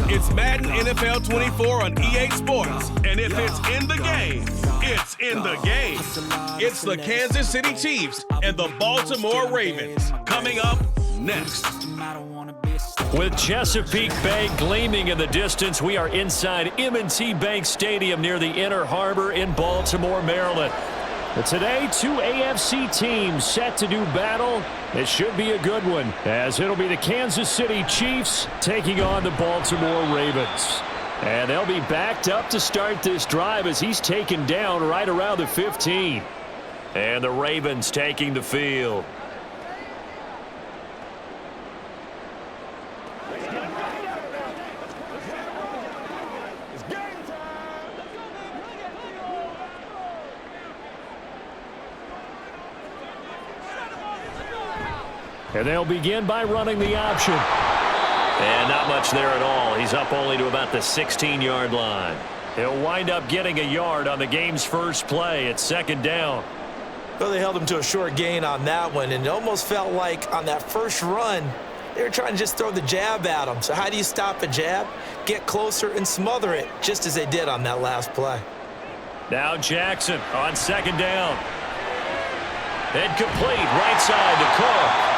It's Madden NFL 24 on EA Sports, and if it's in the game, it's in the game. It's the Kansas City Chiefs and the Baltimore Ravens. Coming up next. With Chesapeake Bay gleaming in the distance, we are inside M&T Bank Stadium near the Inner Harbor in Baltimore, Maryland. But today, two AFC teams set to do battle. It should be a good one, as it'll be the Kansas City Chiefs taking on the Baltimore Ravens. And they'll be backed up to start this drive as he's taken down right around the 15. And the Ravens taking the field. And they'll begin by running the option. And not much there at all. He's up only to about the 16-yard line. He'll wind up getting a yard on the game's first play. It's second down. Well, they held him to a short gain on that one, and it almost felt like on that first run, they were trying to just throw the jab at him. So how do you stop a jab? Get closer and smother it, just as they did on that last play. Now Jackson on second down. Incomplete, right side to Cook.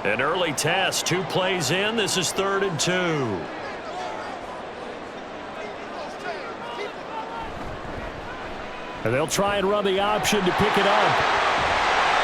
An early test, 2 plays in. This is 3rd and 2. And they'll try and run the option to pick it up.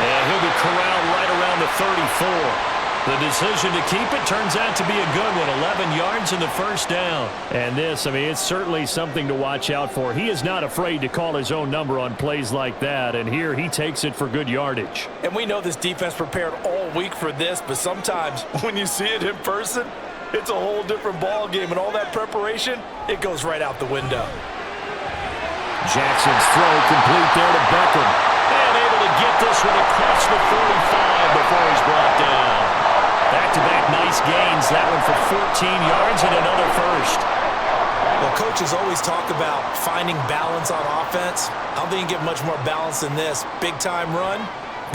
And he'll be corralled right around the 34. The decision to keep it turns out to be a good one. 11 yards in the first down. And this, I mean, it's certainly something to watch out for. He is not afraid to call his own number on plays like that. And here he takes it for good yardage. And we know this defense prepared all week for this, but sometimes when you see it in person, it's a whole different ball game. And all that preparation, it goes right out the window. Jackson's throw complete there to Beckham. And able to get this one across the 45 before he's brought down. Back-to-back nice gains. That one for 14 yards and another first. Well, coaches always talk about finding balance on offense. I don't think you get much more balance than this. Big-time run,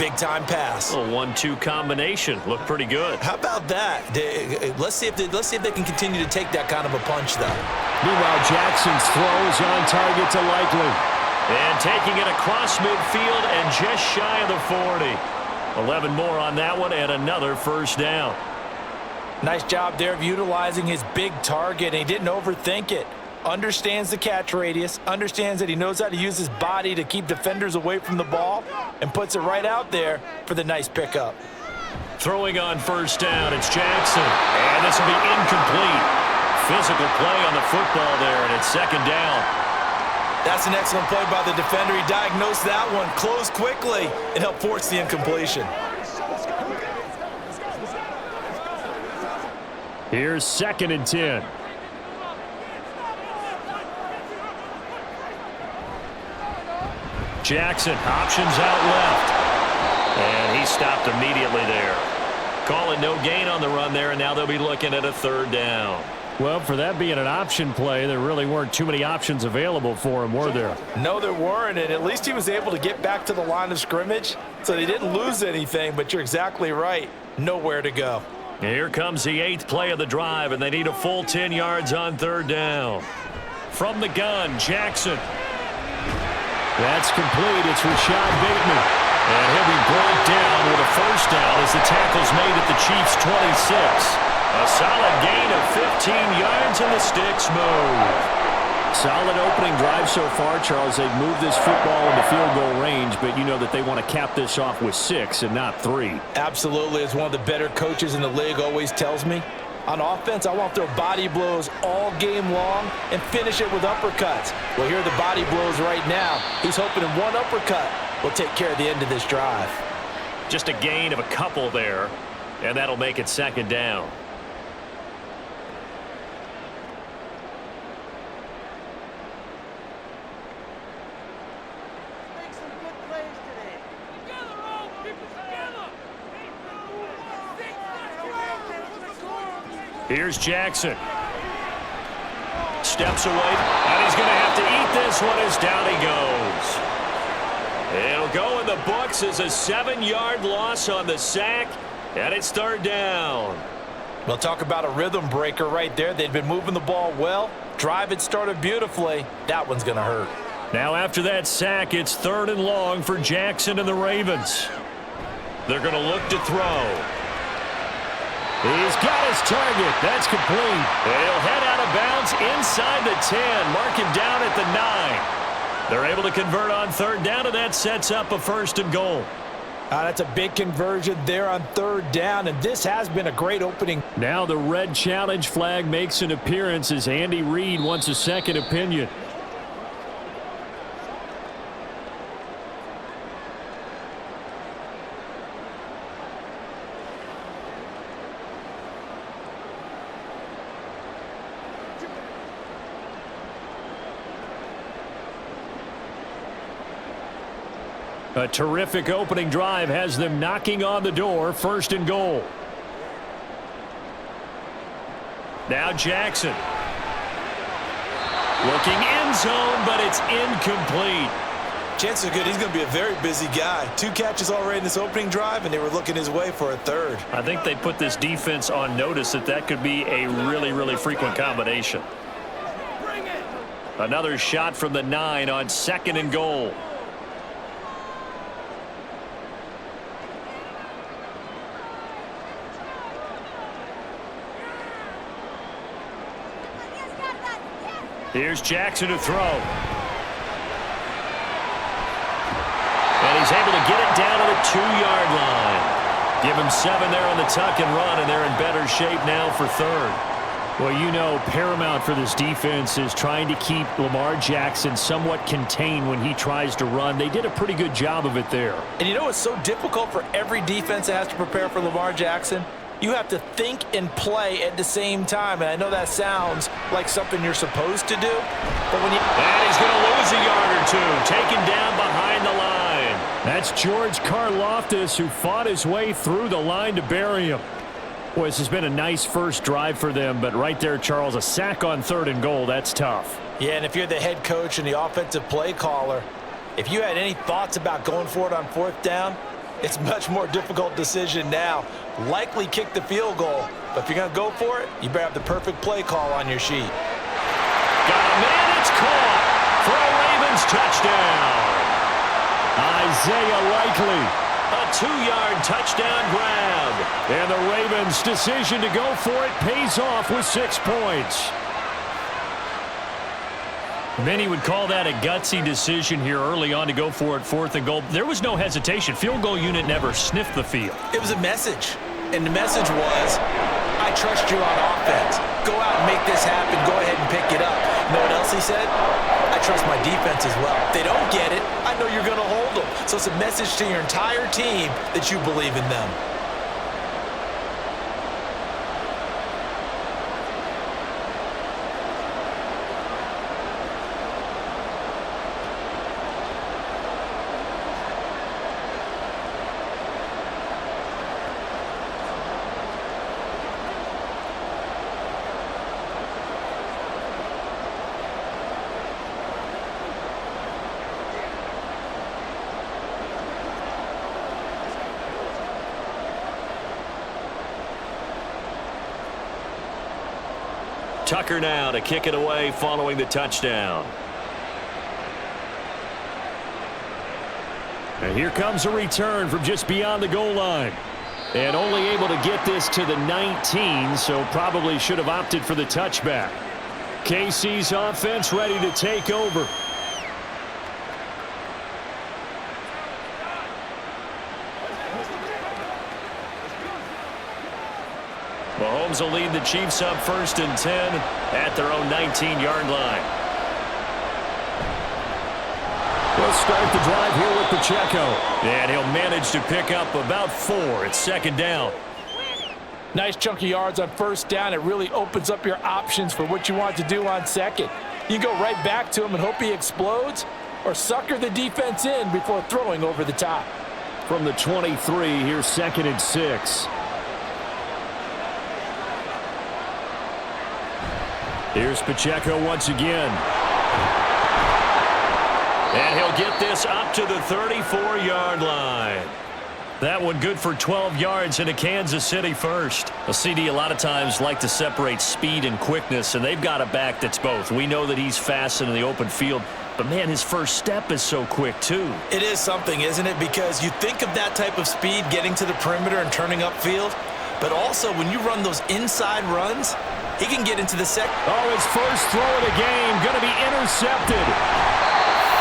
big-time pass. A 1-2 combination. Looked pretty good. How about that? Let's see if they can continue to take that kind of a punch, though. Meanwhile, Jackson's throw is on target to Likely. And taking it across midfield and just shy of the 40. 11 more on that one and another first down. Nice job there of utilizing his big target. And he didn't overthink it. Understands the catch radius. Understands that he knows how to use his body to keep defenders away from the ball. And puts it right out there for the nice pickup. Throwing on first down, it's Jackson. And this will be incomplete. Physical play on the football there, and it's second down. That's an excellent play by the defender. He diagnosed that one, closed quickly, and helped force the incompletion. Here's 2nd and 10. Jackson options out left. And he stopped immediately there. Calling no gain on the run there, and now they'll be looking at a 3rd down. Well, for that being an option play, there really weren't too many options available for him, were there? No, there weren't, and at least he was able to get back to the line of scrimmage, so they didn't lose anything, but you're exactly right. Nowhere to go. Here comes the 8th play of the drive, and they need a full 10 yards on 3rd down. From the gun, Jackson. That's complete. It's Rashad Bateman. And he'll be brought down with a first down as the tackle's made at the Chiefs' 26. A solid gain of 15 yards and the sticks move. Solid opening drive so far, Charles. They've moved this football into field goal range, but you know that they want to cap this off with 6 and not 3. Absolutely. As one of the better coaches in the league always tells me, on offense, I want to throw body blows all game long and finish it with uppercuts. Well, here are the body blows right now. He's hoping in one uppercut will take care of the end of this drive. Just a gain of a couple there, and that'll make it second down. Here's Jackson. Steps away, and he's going to have to eat this one as down he goes. It'll go in the books as a 7-yard loss on the sack, and it's third down. Well, talk about a rhythm breaker right there. They'd been moving the ball well. Drive had started beautifully. That one's going to hurt. Now after that sack, it's third and long for Jackson and the Ravens. They're going to look to throw. He's got his target. That's complete. And he'll head out of bounds inside the 10. Mark him down at the 9. They're able to convert on third down, and that sets up a first and goal. That's a big conversion there on third down, and this has been a great opening. Now the red challenge flag makes an appearance as Andy Reid wants a second opinion. A terrific opening drive has them knocking on the door, first and goal. Now Jackson. Looking end zone, but it's incomplete. Chances are good he's going to be a very busy guy. 2 catches already in this opening drive, and they were looking his way for a third. I think they put this defense on notice that could be a really, really frequent combination. Another shot from the 9 on second and goal. Here's Jackson to throw. And he's able to get it down to the 2-yard line. Give him 7 there on the tuck and run, and they're in better shape now for third. Well, you know, paramount for this defense is trying to keep Lamar Jackson somewhat contained when he tries to run. They did a pretty good job of it there. And you know it's so difficult for every defense that has to prepare for Lamar Jackson? You have to think and play at the same time. And I know that sounds like something you're supposed to do. But when you... And he's going to lose a yard or two. Taken down behind the line. That's George Karlaftis, who fought his way through the line to bury him. Boy, this has been a nice first drive for them. But right there, Charles, a sack on third and goal. That's tough. Yeah, and if you're the head coach and the offensive play caller, if you had any thoughts about going for it on fourth down, it's a much more difficult decision now. Likely kick the field goal, but if you're going to go for it, you better have the perfect play call on your sheet. Got a man, it's caught for a Ravens touchdown. Isaiah Likely, a 2-yard touchdown grab. And the Ravens' decision to go for it pays off with 6 points. Many would call that a gutsy decision here early on to go for it, fourth and goal. There was no hesitation. Field goal unit never sniffed the field. It was a message, and the message was, I trust you on offense. Go out and make this happen. Go ahead and pick it up. You know what else he said? I trust my defense as well. If they don't get it, I know you're going to hold them. So it's a message to your entire team that you believe in them. Tucker now to kick it away following the touchdown. And here comes a return from just beyond the goal line. And only able to get this to the 19, so probably should have opted for the touchback. KC's offense ready to take over. Mahomes will lead the Chiefs up first and 10 at their own 19-yard line. We'll start the drive here with Pacheco. And he'll manage to pick up about 4. It's second down. Nice chunky yards on first down. It really opens up your options for what you want to do on second. You can go right back to him and hope he explodes, or sucker the defense in before throwing over the top. From the 23, here's second and 6. Here's Pacheco once again. And he'll get this up to the 34-yard line. That one good for 12 yards into Kansas City first. A CD a lot of times like to separate speed and quickness, and they've got a back that's both. We know that he's fast in the open field, but, man, his first step is so quick, too. It is something, isn't it? Because you think of that type of speed getting to the perimeter and turning upfield, but also when you run those inside runs, he can get into the second. Oh, his first throw of the game going to be intercepted.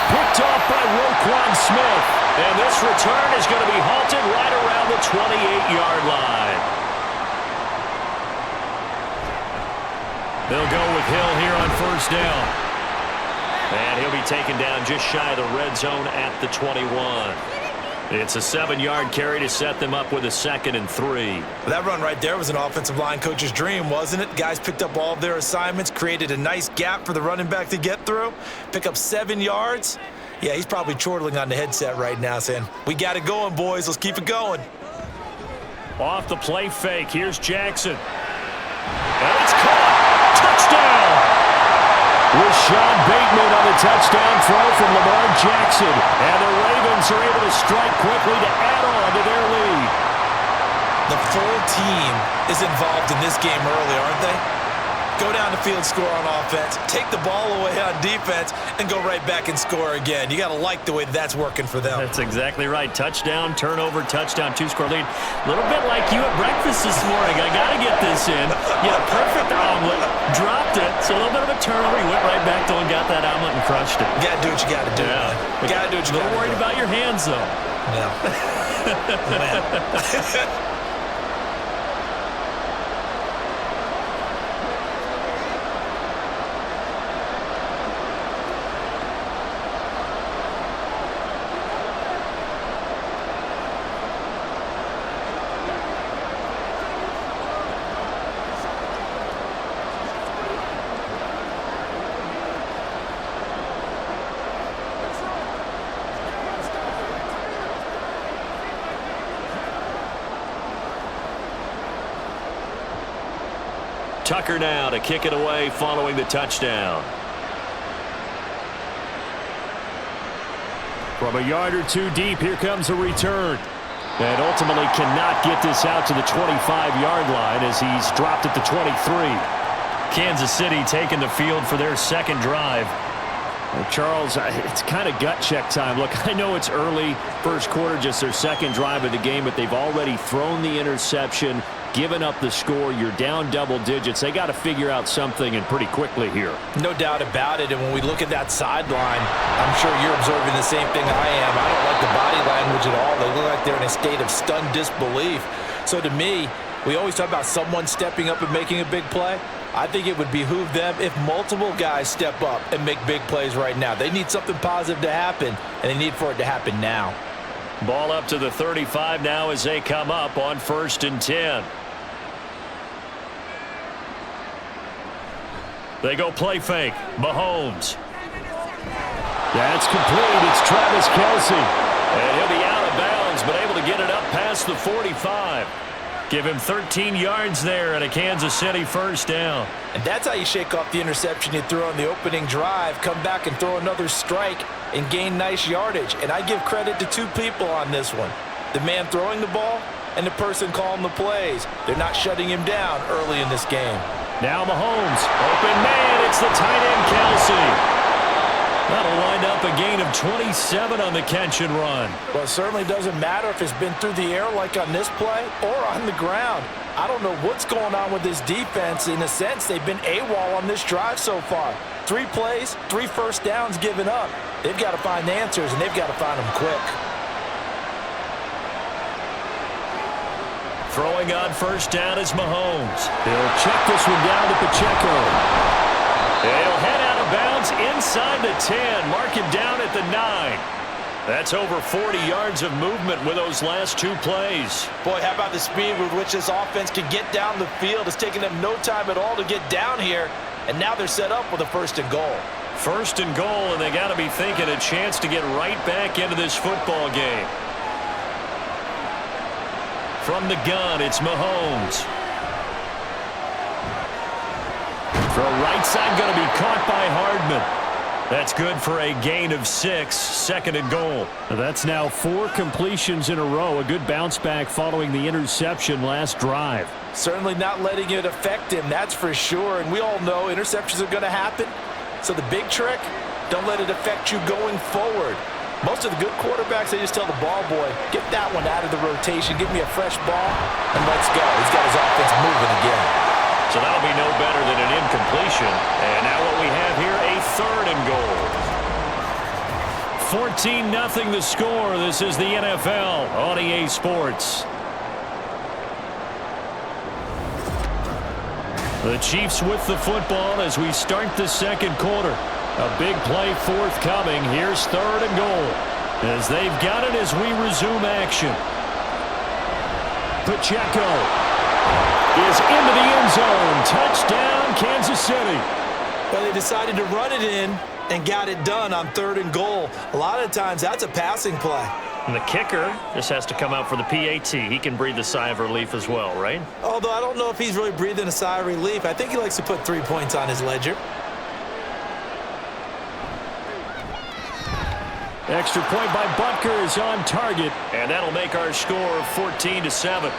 Picked off by Roquan Smith. And this return is going to be halted right around the 28-yard line. They'll go with Hill here on first down. And he'll be taken down just shy of the red zone at the 21. It's a 7-yard carry to set them up with a 2nd and 3. That run right there was an offensive line coach's dream, wasn't it? Guys picked up all of their assignments, created a nice gap for the running back to get through, pick up 7 yards. Yeah, he's probably chortling on the headset right now saying, we got it going, boys. Let's keep it going. Off the play fake. Here's Jackson. And it's caught. Touchdown. Rashad Bateman on the touchdown throw from Lamar Jackson. And the Ravens are able to strike quickly to add on to their lead. The full team is involved in this game early, aren't they? Go down the field, score on offense, take the ball away on defense, and go right back and score again. You got to like the way that's working for them. That's exactly right. Touchdown, turnover, touchdown, 2-score lead. A little bit like you at breakfast this morning. I got to get this in. You had a perfect omelet, dropped it. So a little bit of a turnover. You went right back to and got that omelet and crushed it. You got to do what you got to do, man. You got to do what you got to do. A little worried about your hands, though. No. Man. Tucker now to kick it away following the touchdown. From a yard or two deep, here comes a return. And ultimately cannot get this out to the 25-yard line as he's dropped at the 23. Kansas City taking the field for their second drive. Well, Charles, it's kind of gut check time. Look, I know it's early, first quarter, just their second drive of the game, but they've already thrown the interception, given up the score. You're down double digits. They got to figure out something, and pretty quickly here. No doubt about it. And when we look at that sideline, I'm sure you're observing the same thing I am. I don't like the body language at all. They look like they're in a state of stunned disbelief. So to me, we always talk about someone stepping up and making a big play. I think it would behoove them if multiple guys step up and make big plays right now. They need something positive to happen, and they need for it to happen now. Ball up to the 35 now as they come up on 1st and 10. They go play fake. Mahomes. That's complete. It's Travis Kelce. And he'll be out of bounds, but able to get it up past the 45. Give him 13 yards there and a Kansas City first down. And that's how you shake off the interception you threw on the opening drive, come back and throw another strike and gain nice yardage. And I give credit to two people on this one. The man throwing the ball and the person calling the plays. They're not shutting him down early in this game. Now Mahomes. Open man. It's the tight end Kelce. That'll wind up a gain of 27 on the catch and run. Well, it certainly doesn't matter if it's been through the air like on this play or on the ground. I don't know what's going on with this defense. In a sense, they've been AWOL on this drive so far. 3 plays, 3 first downs given up. They've got to find answers, and they've got to find them quick. Throwing on first down is Mahomes. He'll check this one down to Pacheco. He'll head out of bounds inside the 10. Mark him down at the 9. That's over 40 yards of movement with those last 2 plays. Boy, how about the speed with which this offense can get down the field? It's taken them no time at all to get down here, and now they're set up with a 1st and goal. 1st and goal, and they got to be thinking a chance to get right back into this football game. From the gun, it's Mahomes. Throw right side going to be caught by Hardman. That's good for a gain of 6, 2nd and goal. That's now 4 completions in a row. A good bounce back following the interception last drive. Certainly not letting it affect him, that's for sure. And we all know interceptions are going to happen. So the big trick, don't let it affect you going forward. Most of the good quarterbacks, they just tell the ball boy, get that one out of the rotation, give me a fresh ball, and let's go. He's got his offense moving again. So that'll be no better than an incompletion. And now what we have here, a 3rd and goal. 14-0 the score. This is the NFL on EA Sports. The Chiefs with the football as we start the 2nd quarter. A big play forthcoming. Here's 3rd and goal. As they've got it as we resume action. Pacheco is into the end zone. Touchdown, Kansas City. Well, they decided to run it in and got it done on 3rd and goal. A lot of times, that's a passing play. And the kicker just has to come out for the PAT. He can breathe a sigh of relief as well, right? Although I don't know if he's really breathing a sigh of relief. I think he likes to put 3 points on his ledger. Extra point by Butker is on target. And that'll make our score 14-7.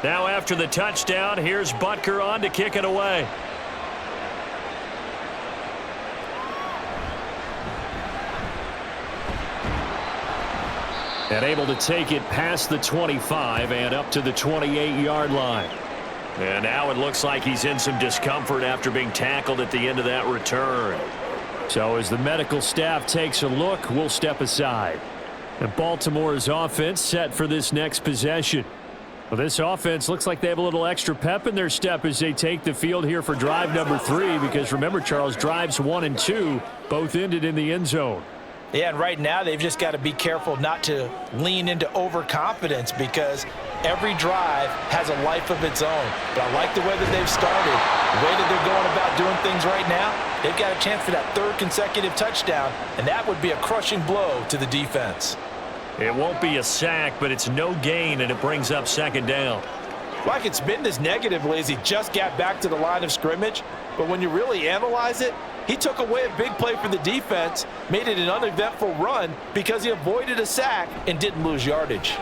Now after the touchdown, here's Butker on to kick it away. And able to take it past the 25 and up to the 28-yard line. And now it looks like he's in some discomfort after being tackled at the end of that return. So as the medical staff takes a look, we'll step aside. And Baltimore's offense set for this next possession. Well, this offense looks like they have a little extra pep in their step as they take the field here for drive number 3, because remember, Charles, drives 1 and 2 both ended in the end zone. Yeah, and right now they've just got to be careful not to lean into overconfidence, because every drive has a life of its own. But I like the way that they've started, the way that they're going about doing things right now. They've got a chance for that 3rd consecutive touchdown, and that would be a crushing blow to the defense. It won't be a sack, but it's no gain, and it brings up 2nd down. Well, I could spin this negatively as he just got back to the line of scrimmage, but when you really analyze it, he took away a big play for the defense, made it an uneventful run because he avoided a sack and didn't lose yardage.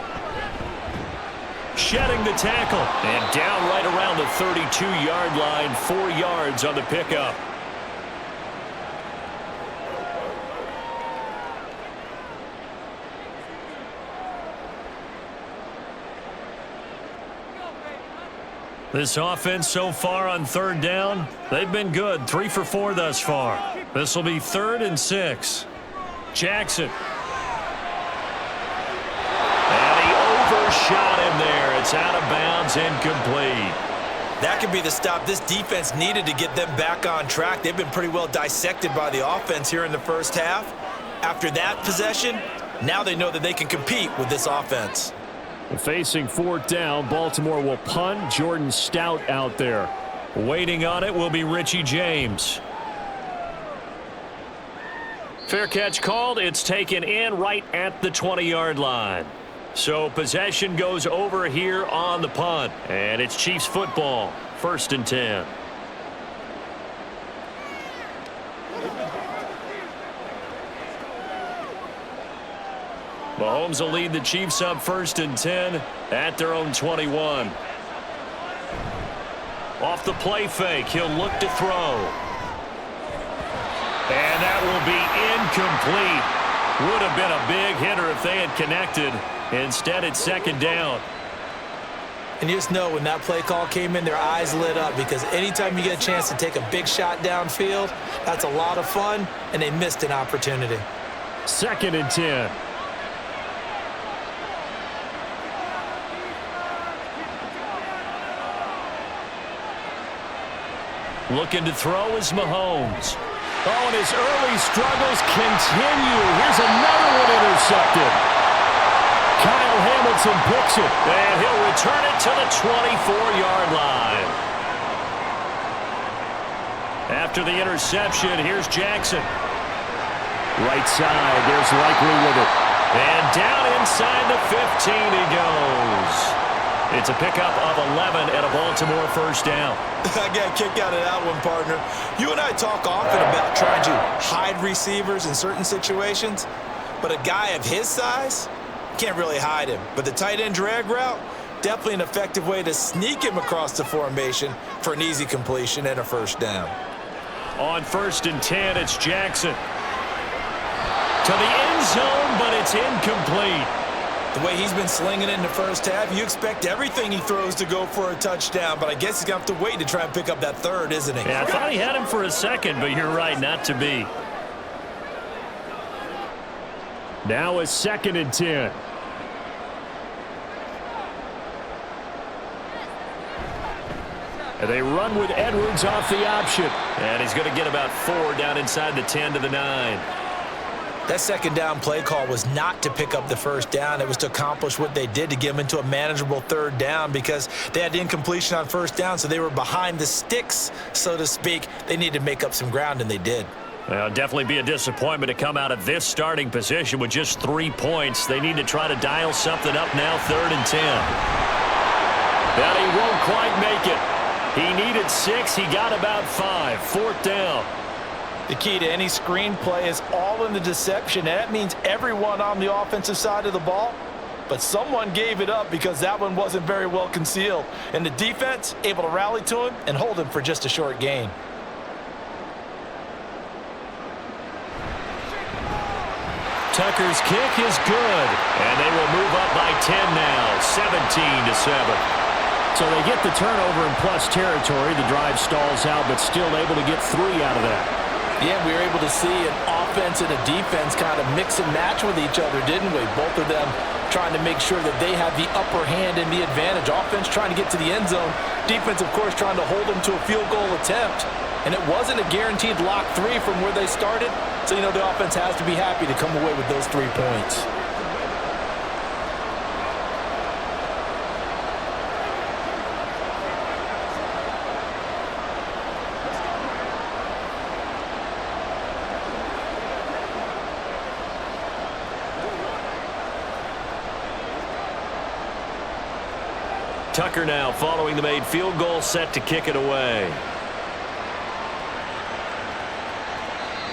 Shedding the tackle, and down right around the 32-yard line, 4 yards on the pickup. This offense so far on 3rd down, they've been good. 3 for 4 thus far. This will be 3rd and 6. Jackson. And he overshot him there. It's out of bounds, incomplete. That could be the stop this defense needed to get them back on track. They've been pretty well dissected by the offense here in the first half. After that possession, now they know that they can compete with this offense. Facing 4th down, Baltimore will punt. Jordan Stout out there. Waiting on it will be Richie James. Fair catch called. It's taken in right at the 20-yard line. So possession goes over here on the punt. And it's Chiefs football. 1st and 10. Mahomes will lead the Chiefs up 1st and 10 at their own 21. Off the play fake, he'll look to throw. And that will be incomplete. Would have been a big hitter if they had connected. Instead, it's 2nd down. And you just know when that play call came in, their eyes lit up, because anytime you get a chance to take a big shot downfield, that's a lot of fun, and they missed an opportunity. 2nd and 10. Looking to throw is Mahomes. Oh, and his early struggles continue. Here's another one intercepted. Kyle Hamilton picks it, and he'll return it to the 24-yard line. After the interception, here's Jackson. Right side, there's Likely with it. And down inside the 15 he goes. It's a pickup of 11 and a Baltimore first down. I got a kick out of that one, partner. You and I talk often about trying to hide receivers in certain situations, but a guy of his size can't really hide him. But the tight end drag route, definitely an effective way to sneak him across the formation for an easy completion and a first down. On 1st and 10, it's Jackson. To the end zone, but it's incomplete. The way he's been slinging it in the first half, you expect everything he throws to go for a touchdown, but I guess he's going to have to wait to try and pick up that third, isn't he? Yeah, I thought he had him for a second, but you're right, not to be. Now it's 2nd and 10. And they run with Edwards off the option. And he's going to get about 4 down inside the 10 to the 9. That second down play call was not to pick up the first down. It was to accomplish what they did, to get them into a manageable third down, because they had incompletion on first down, so they were behind the sticks, so to speak. They needed to make up some ground, and they did. Well, definitely be a disappointment to come out of this starting position with just 3 points. They need to try to dial something up now, 3rd and 10. But he won't quite make it. He needed 6. He got about 5. 4th down. The key to any screenplay is all in the deception. And that means everyone on the offensive side of the ball, but someone gave it up because that one wasn't very well concealed. And the defense able to rally to him and hold him for just a short gain. Tucker's kick is good, and they will move up by 10 now, 17-7. So they get the turnover in plus territory. The drive stalls out, but still able to get 3 out of that. Yeah, we were able to see an offense and a defense kind of mix and match with each other, didn't we? Both of them trying to make sure that they have the upper hand and the advantage. Offense trying to get to the end zone. Defense, of course, trying to hold them to a field goal attempt. And it wasn't a guaranteed lock 3 from where they started. So, you know, the offense has to be happy to come away with those 3 points. Tucker now following the made field goal, set to kick it away.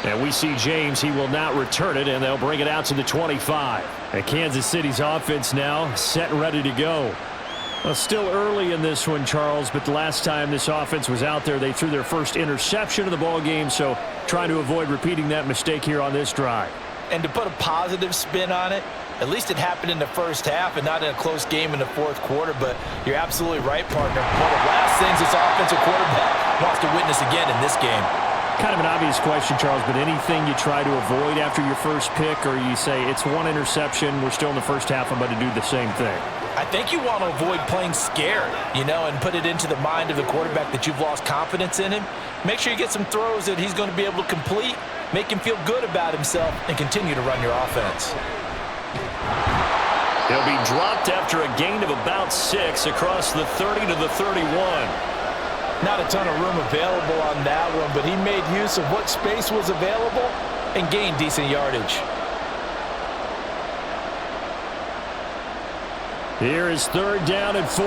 And we see James. He will not return it, and they'll bring it out to the 25. And Kansas City's offense now set and ready to go. Well, still early in this one, Charles, but the last time this offense was out there, they threw their first interception of the ball game, so trying to avoid repeating that mistake here on this drive. And to put a positive spin on it, at least it happened in the first half and not in a close game in the fourth quarter. But you're absolutely right, partner. One of the last things this offensive quarterback wants to witness again in this game. Kind of an obvious question, Charles, but anything you try to avoid after your first pick, or you say it's one interception, we're still in the first half, I'm about to do the same thing? I think you want to avoid playing scared, you know, and put it into the mind of the quarterback that you've lost confidence in him. Make sure you get some throws that he's going to be able to complete, make him feel good about himself, and continue to run your offense. He'll be dropped after a gain of about 6 across the 30 to the 31. Not a ton of room available on that one, but he made use of what space was available and gained decent yardage. Here is 3rd down and 4.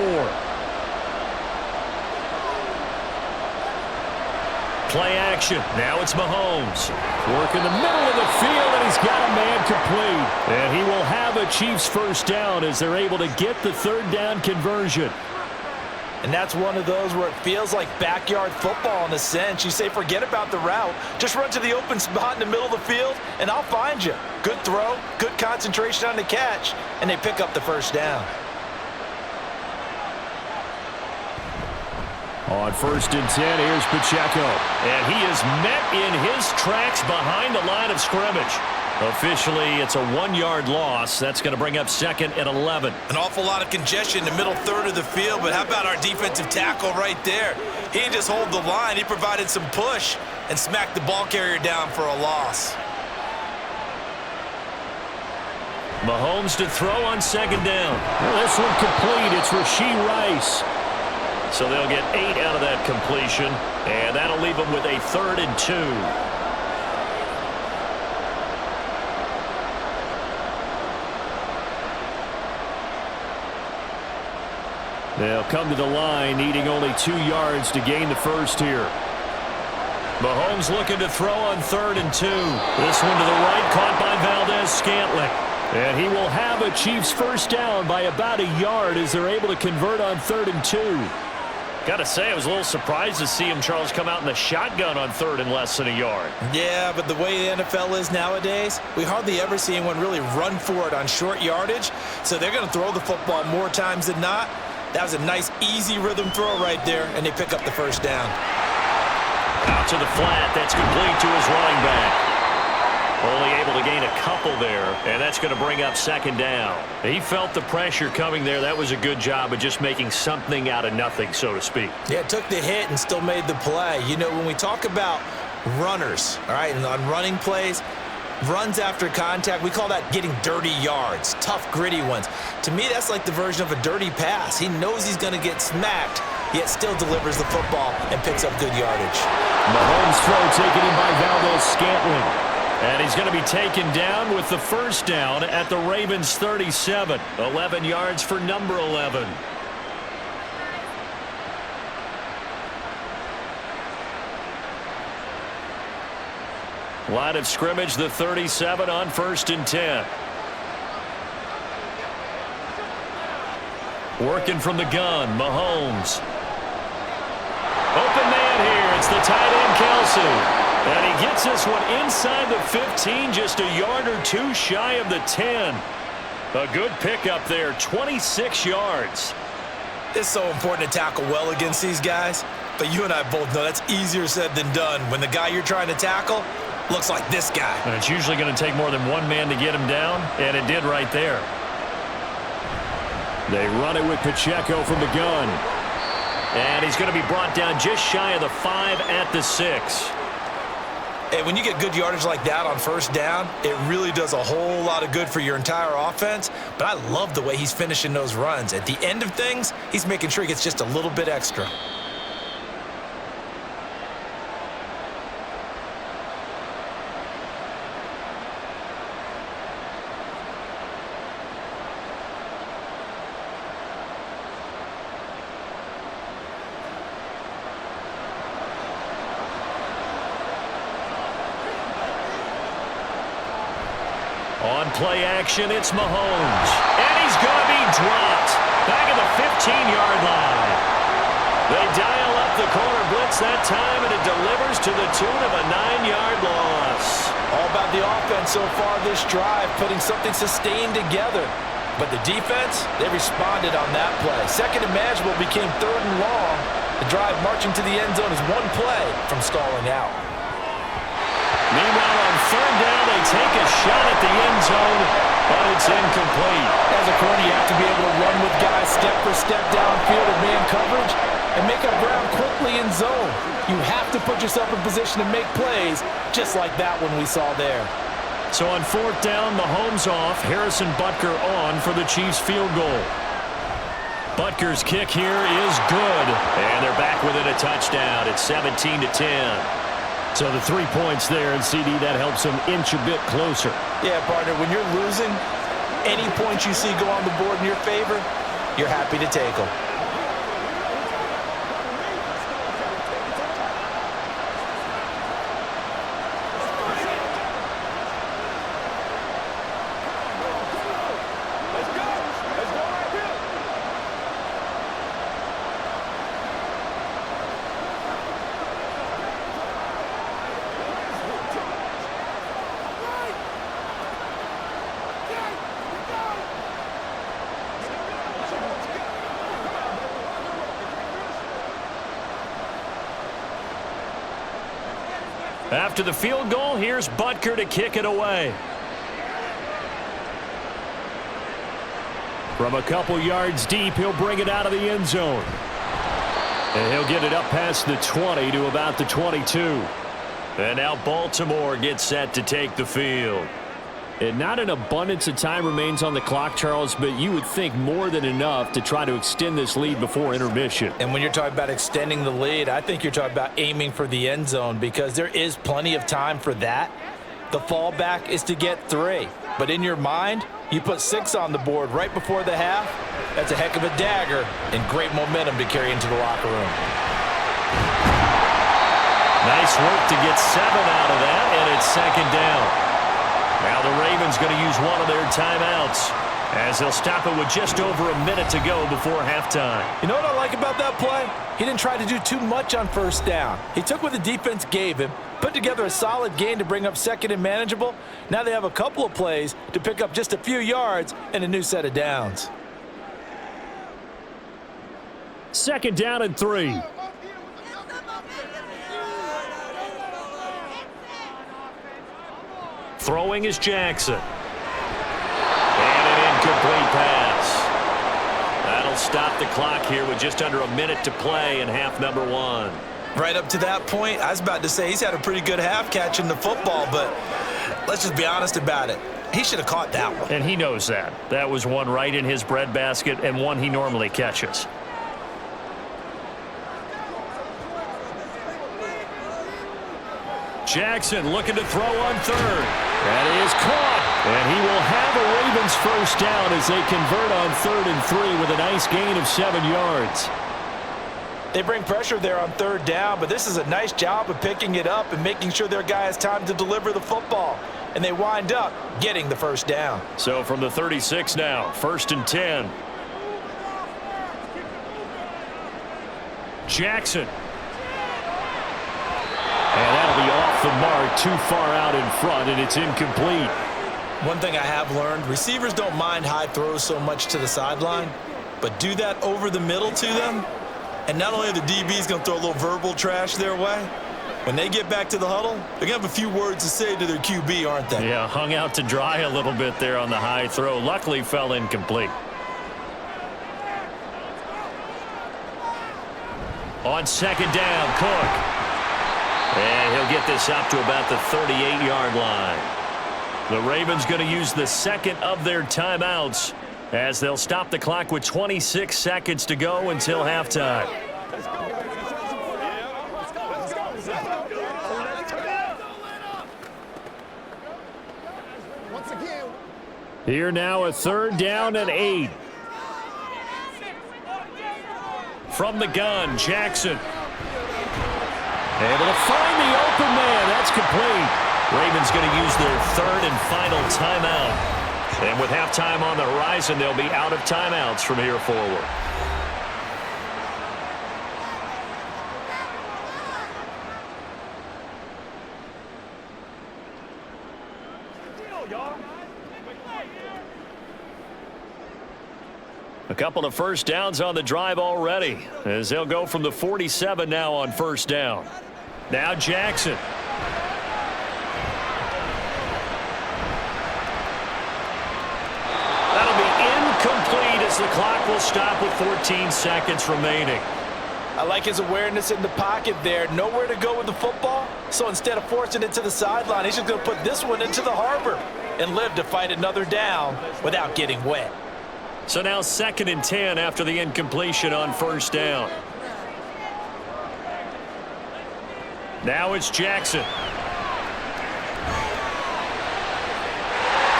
Play action. Now it's Mahomes. Work in the middle of the field, and he's got a man complete. And he will have a Chiefs first down as they're able to get the 3rd down conversion. And that's one of those where it feels like backyard football in a sense. You say, forget about the route. Just run to the open spot in the middle of the field, and I'll find you. Good throw, good concentration on the catch, and they pick up the first down. On 1st and 10, here's Pacheco. And he is met in his tracks behind the line of scrimmage. Officially, it's a 1-yard loss. That's going to bring up 2nd and 11. An awful lot of congestion in the middle third of the field, but how about our defensive tackle right there? He didn't just hold the line. He provided some push and smacked the ball carrier down for a loss. Mahomes to throw on 2nd down. Well, this one complete. It's Rashee Rice. So they'll get 8 out of that completion, and that'll leave them with a 3rd and 2. They'll come to the line, needing only 2 yards to gain the first here. Mahomes looking to throw on 3rd and 2. This one to the right, caught by Valdez-Scantling. And he will have a Chiefs first down by about a yard as they're able to convert on 3rd and 2. Got to say, I was a little surprised to see him, Charles, come out in the shotgun on 3rd and less than a yard. Yeah, but the way the NFL is nowadays, we hardly ever see anyone really run for it on short yardage. So they're going to throw the football more times than not. That was a nice, easy rhythm throw right there, and they pick up the first down. Out to the flat. That's complete to his running back. Only able to gain a couple there, and that's going to bring up 2nd down. He felt the pressure coming there. That was a good job of just making something out of nothing, so to speak. Yeah, took the hit and still made the play. You know, when we talk about runners, all right, and on running plays, runs after contact, we call that getting dirty yards, tough, gritty ones. To me, that's like the version of a dirty pass. He knows he's going to get smacked, yet still delivers the football and picks up good yardage. Mahomes' throw taken in by Valdez-Scantling. And he's going to be taken down with the first down at the Ravens' 37. 11 yards for number 11. Line of scrimmage, the 37 on 1st and 10. Working from the gun, Mahomes. Open man here. It's the tight end, Kelsey. And he gets this one inside the 15, just a yard or 2 shy of the 10. A good pickup there, 26 yards. It's so important to tackle well against these guys, but you and I both know that's easier said than done when the guy you're trying to tackle looks like this guy. And it's usually going to take more than one man to get him down, and it did right there. They run it with Pacheco from the gun. And he's going to be brought down just shy of the 5 at the 6. Hey, when you get good yardage like that on first down, it really does a whole lot of good for your entire offense. But I love the way he's finishing those runs. At the end of things, he's making sure he gets just a little bit extra. On play action, it's Mahomes. And he's going to be dropped back at the 15-yard line. They dial up the corner blitz that time, and it delivers to the tune of a 9-yard loss. All about the offense so far this drive, putting something sustained together. But the defense, they responded on that play. Second and manageable became 3rd and long. The drive marching to the end zone is one play from stalling out. Meanwhile, on 3rd down, they take a shot at the end zone, but it's incomplete. As a corner, you have to be able to run with guys step for step downfield in man coverage and make up ground quickly in zone. You have to put yourself in position to make plays, just like that one we saw there. So on 4th down, Mahomes off, Harrison Butker on for the Chiefs field goal. Butker's kick here is good, and they're back within a touchdown. It's 17-10. So the 3 points there, and CD, that helps them inch a bit closer. Yeah, partner, when you're losing, any points you see go on the board in your favor, you're happy to take them. After the field goal, here's Butker to kick it away. From a couple yards deep, he'll bring it out of the end zone. And he'll get it up past the 20 to about the 22. And now Baltimore gets set to take the field. And not an abundance of time remains on the clock, Charles, but you would think more than enough to try to extend this lead before intermission. And when you're talking about extending the lead, I think you're talking about aiming for the end zone because there is plenty of time for that. The fallback is to get 3. But in your mind, you put 6 on the board right before the half. That's a heck of a dagger and great momentum to carry into the locker room. Nice work to get 7 out of that, and it's second down. Now the Ravens going to use one of their timeouts as they'll stop it with just over a minute to go before halftime. You know what I like about that play? He didn't try to do too much on first down. He took what the defense gave him, put together a solid gain to bring up second and manageable. Now they have a couple of plays to pick up just a few yards and a new set of downs. Second down and 3. Throwing is Jackson. And an incomplete pass. That'll stop the clock here with just under a minute to play in half number 1. Right up to that point, I was about to say he's had a pretty good half catching the football, but let's just be honest about it. He should have caught that one. And he knows that. That was one right in his breadbasket and one he normally catches. Jackson looking to throw on third. That is caught. And he will have a Ravens first down as they convert on 3rd and 3 with a nice gain of 7 yards. They bring pressure there on 3rd down, but this is a nice job of picking it up and making sure their guy has time to deliver the football. And they wind up getting the first down. So from the 36 now, 1st and 10. Jackson. And that'll be off the mark, too far out in front, and it's incomplete. One thing I have learned, receivers don't mind high throws so much to the sideline, but do that over the middle to them, and not only are the DBs going to throw a little verbal trash their way, when they get back to the huddle, they're going to have a few words to say to their QB, aren't they? Yeah, hung out to dry a little bit there on the high throw. Luckily fell incomplete. On 2nd down, Cook. And he'll get this up to about the 38-yard line. The Ravens going to use the second of their timeouts as they'll stop the clock with 26 seconds to go until halftime. Here now a 3rd down and 8. From the gun, Jackson. Able to find the open man. That's complete. Ravens going to use their 3rd and final timeout. And with halftime on the horizon, they'll be out of timeouts from here forward. A couple of first downs on the drive already as they'll go from the 47 now on 1st down. Now Jackson. That'll be incomplete as the clock will stop with 14 seconds remaining. I like his awareness in the pocket there. Nowhere to go with the football. So instead of forcing it to the sideline, he's just going to put this one into the harbor and live to fight another down without getting wet. So now 2nd and 10 after the incompletion on 1st down. Now it's Jackson.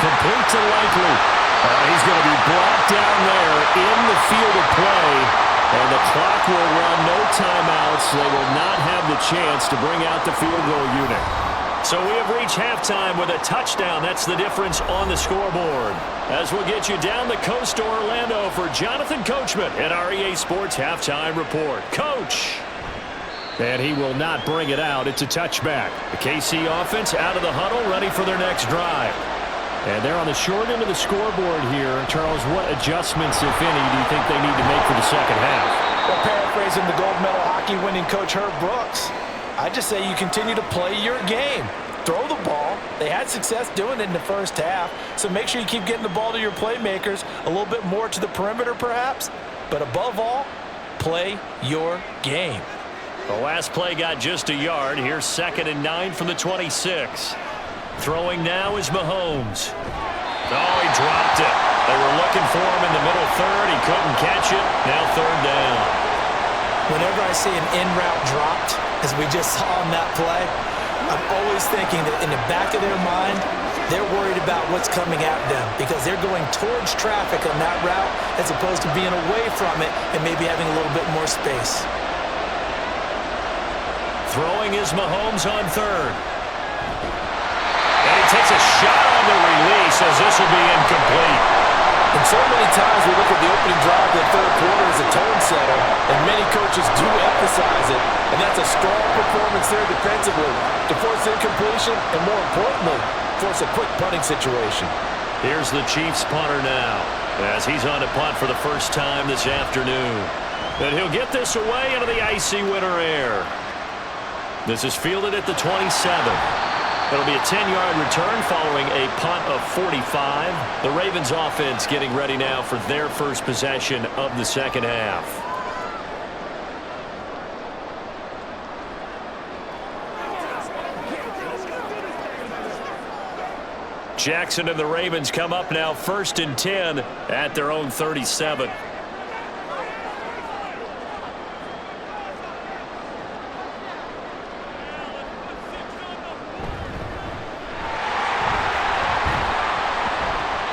Complete to Likely. He's going to be brought down there in the field of play. And the clock will run, no timeouts. They will not have the chance to bring out the field goal unit. So we have reached halftime with a touchdown. That's the difference on the scoreboard. As we'll get you down the coast to Orlando for Jonathan Coachman at our EA Sports Halftime Report. Coach. And he will not bring it out. It's a touchback. The KC offense out of the huddle, ready for their next drive. And they're on the short end of the scoreboard here. Charles, what adjustments, if any, do you think they need to make for the second half? Well, paraphrasing the gold medal hockey winning coach Herb Brooks, I just say you continue to play your game. Throw the ball. They had success doing it in the first half, so make sure you keep getting the ball to your playmakers, a little bit more to the perimeter perhaps, but above all, play your game. The last play got just a yard. Here's 2nd and 9 from the 26. Throwing now is Mahomes. Oh, he dropped it. They were looking for him in the middle third. He couldn't catch it. Now 3rd down. Whenever I see an in-route dropped, as we just saw on that play, I'm always thinking that in the back of their mind, they're worried about what's coming at them because they're going towards traffic on that route as opposed to being away from it and maybe having a little bit more space. Throwing is Mahomes on 3rd. And he takes a shot on the release as this will be incomplete. And so many times we look at the opening drive of the third quarter as a tone setter, and many coaches do emphasize it, and that's a strong performance there defensively to force incompletion and, more importantly, force a quick punting situation. Here's the Chiefs punter now as he's on to punt for the first time this afternoon. And he'll get this away into the icy winter air. This is fielded at the 27. It'll be a 10-yard return following a punt of 45. The Ravens offense getting ready now for their first possession of the second half. Jackson and the Ravens come up now 1st and 10 at their own 37.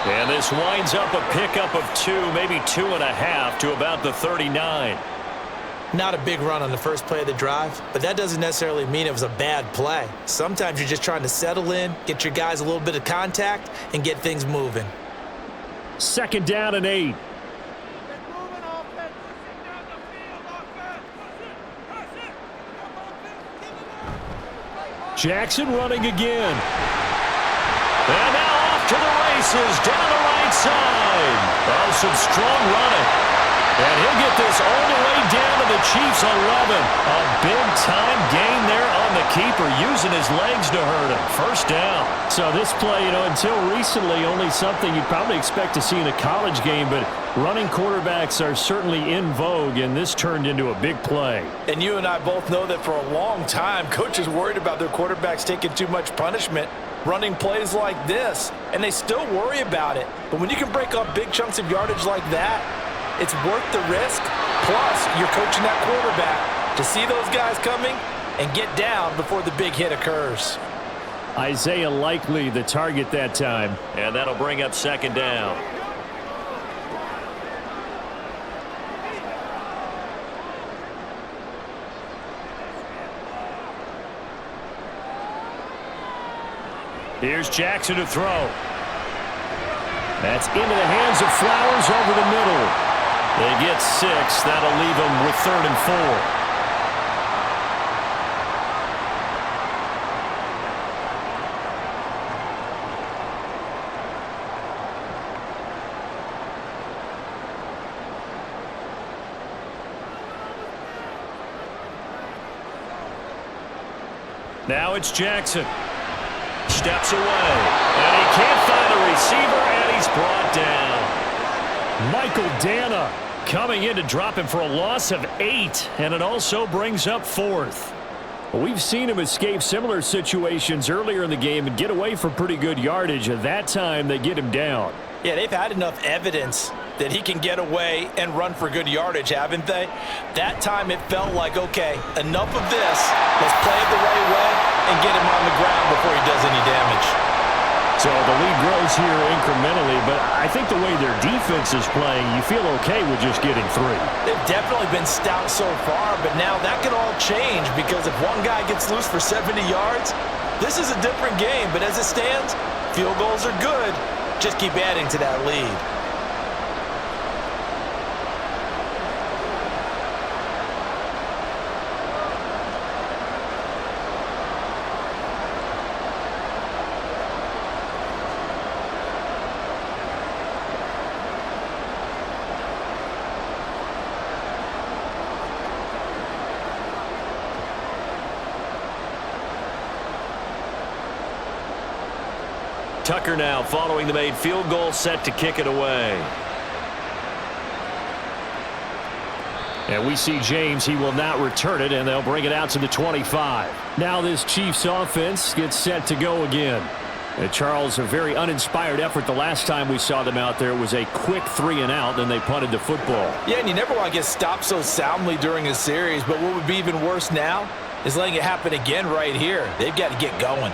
And this winds up a pickup of 2, maybe 2.5 to about the 39. Not a big run on the first play of the drive, but that doesn't necessarily mean it was a bad play. Sometimes you're just trying to settle in, get your guys a little bit of contact, and get things moving. 2nd down and 8. Jackson running again. And now off to the races down the right side. Oh, some strong running. And he'll get this all the way down to the Chiefs 11. A big-time gain there on the keeper, using his legs to hurt him. 1st down. So this play, until recently, only something you'd probably expect to see in a college game, but running quarterbacks are certainly in vogue, and this turned into a big play. And you and I both know that for a long time, coaches worried about their quarterbacks taking too much punishment running plays like this, and they still worry about it. But when you can break up big chunks of yardage like that, it's worth the risk. Plus, you're coaching that quarterback to see those guys coming and get down before the big hit occurs. Isaiah Likely the target that time. And that'll bring up 2nd down. Here's Jackson to throw. That's into the hands of Flowers over the middle. They get 6. That'll leave them with 3rd and 4. Now it's Jackson. Steps away. And he can't find a receiver, and he's brought down. Michael Dana coming in to drop him for a loss of 8, and it also brings up 4th. We've seen him escape similar situations earlier in the game and get away from pretty good yardage. At that time, they get him down. Yeah, they've had enough evidence that he can get away and run for good yardage, haven't they? That time it felt like, okay, enough of this. Let's play it the right way and get him on the ground before he does any damage. So the lead grows here incrementally, but I think the way their defense is playing, you feel okay with just getting 3. They've definitely been stout so far, but now that can all change because if one guy gets loose for 70 yards, this is a different game. But as it stands, field goals are good. Just keep adding to that lead. Tucker now following the made field goal, set to kick it away. And we see James, he will not return it, and they'll bring it out to the 25. Now this Chiefs offense gets set to go again. And Charles, a very uninspired effort the last time we saw them out there. It was a quick 3-and-out, and they punted the football. Yeah, and you never want to get stopped so soundly during a series, but what would be even worse now is letting it happen again right here. They've got to get going.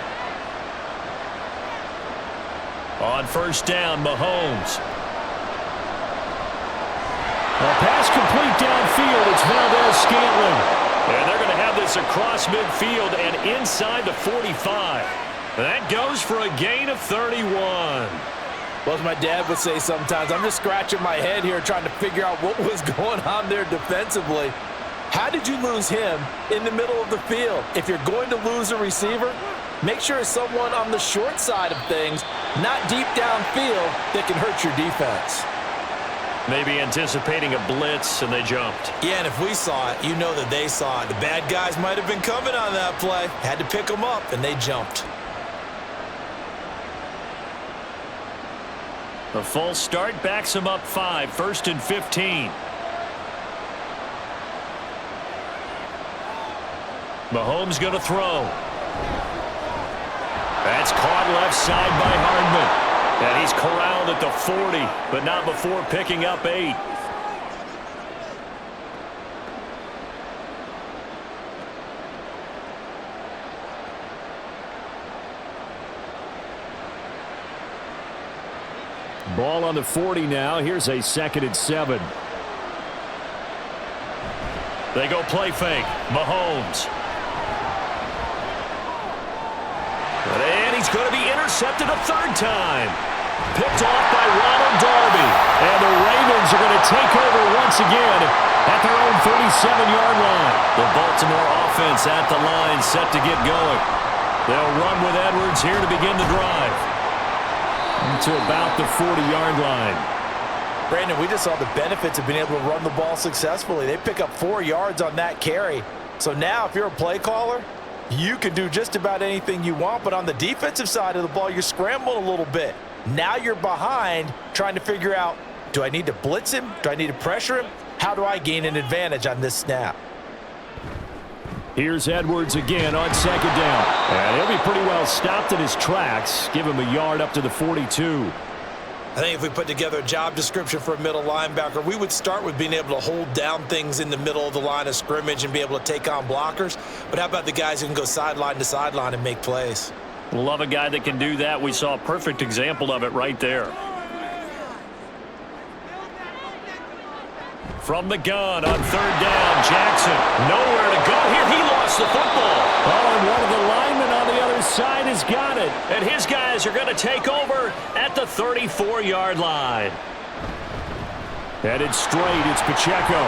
On first down, Mahomes. A pass complete downfield. It's Valdez-Scantling. And they're going to have this across midfield and inside the 45. That goes for a gain of 31. Well, as my dad would say sometimes, I'm just scratching my head here trying to figure out what was going on there defensively. How did you lose him in the middle of the field? If you're going to lose a receiver, make sure it's someone on the short side of things, not deep downfield, that can hurt your defense. Maybe anticipating a blitz, and they jumped. Yeah, and if we saw it, you know that they saw it. The bad guys might have been coming on that play. Had to pick them up, and they jumped. The false start backs him up 5, 1st and 15. Mahomes going to throw. That's caught left side by Hardman. And he's corralled at the 40, but not before picking up 8. Ball on the 40 now. Here's a 2nd and 7. They go play fake. Mahomes. And he's going to be intercepted a 3rd time. Picked off by Ronald Darby. And the Ravens are going to take over once again at their own 37-yard line. The Baltimore offense at the line, set to get going. They'll run with Edwards here to begin the drive. To about the 40-yard line. Brandon, we just saw the benefits of being able to run the ball successfully. They pick up 4 yards on that carry. So now if you're a play caller, you can do just about anything you want. But on the defensive side of the ball, you're scrambling a little bit. Now you're behind trying to figure out, do I need to blitz him? Do I need to pressure him? How do I gain an advantage on this snap? Here's Edwards again on 2nd down. And he'll be pretty well stopped in his tracks. Give him a yard up to the 42. I think if we put together a job description for a middle linebacker, we would start with being able to hold down things in the middle of the line of scrimmage and be able to take on blockers. But how about the guys who can go sideline to sideline and make plays? Love a guy that can do that. We saw a perfect example of it right there. From the gun on 3rd down, Jackson. Nowhere to go here. He lost the football. Oh, and one of the linemen on the other side has got it. And his guys are going to take over at the 34-yard line. Headed straight, it's Pacheco.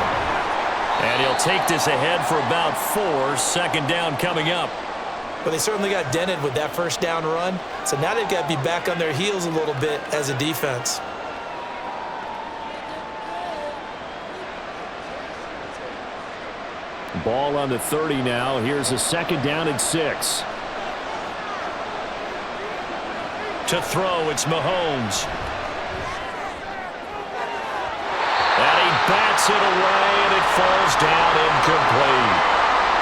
And he'll take this ahead for about 4. 2nd down coming up. Well, they certainly got dented with that 1st down run. So now they've got to be back on their heels a little bit as a defense. Ball on the 30 now. Here's a 2nd down and 6. To throw, it's Mahomes. And he bats it away, and it falls down incomplete.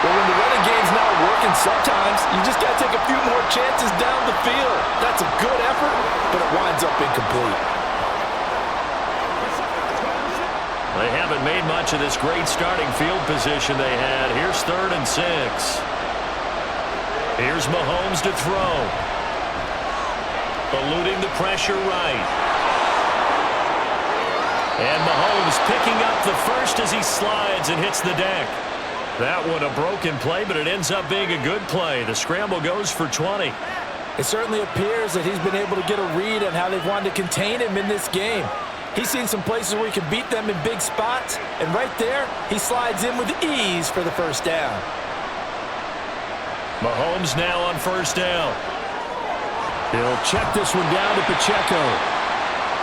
Well, when the running game's not working, sometimes you just got to take a few more chances down the field. That's a good effort, but it winds up incomplete. They haven't made much of this great starting field position they had. Here's 3rd and 6. Here's Mahomes to throw. Eluding the pressure right. And Mahomes picking up the 1st as he slides and hits the deck. That one a broken play, but it ends up being a good play. The scramble goes for 20. It certainly appears that he's been able to get a read on how they've wanted to contain him in this game. He's seen some places where he can beat them in big spots, and right there, he slides in with ease for the 1st down. Mahomes now on 1st down. He'll check this one down to Pacheco.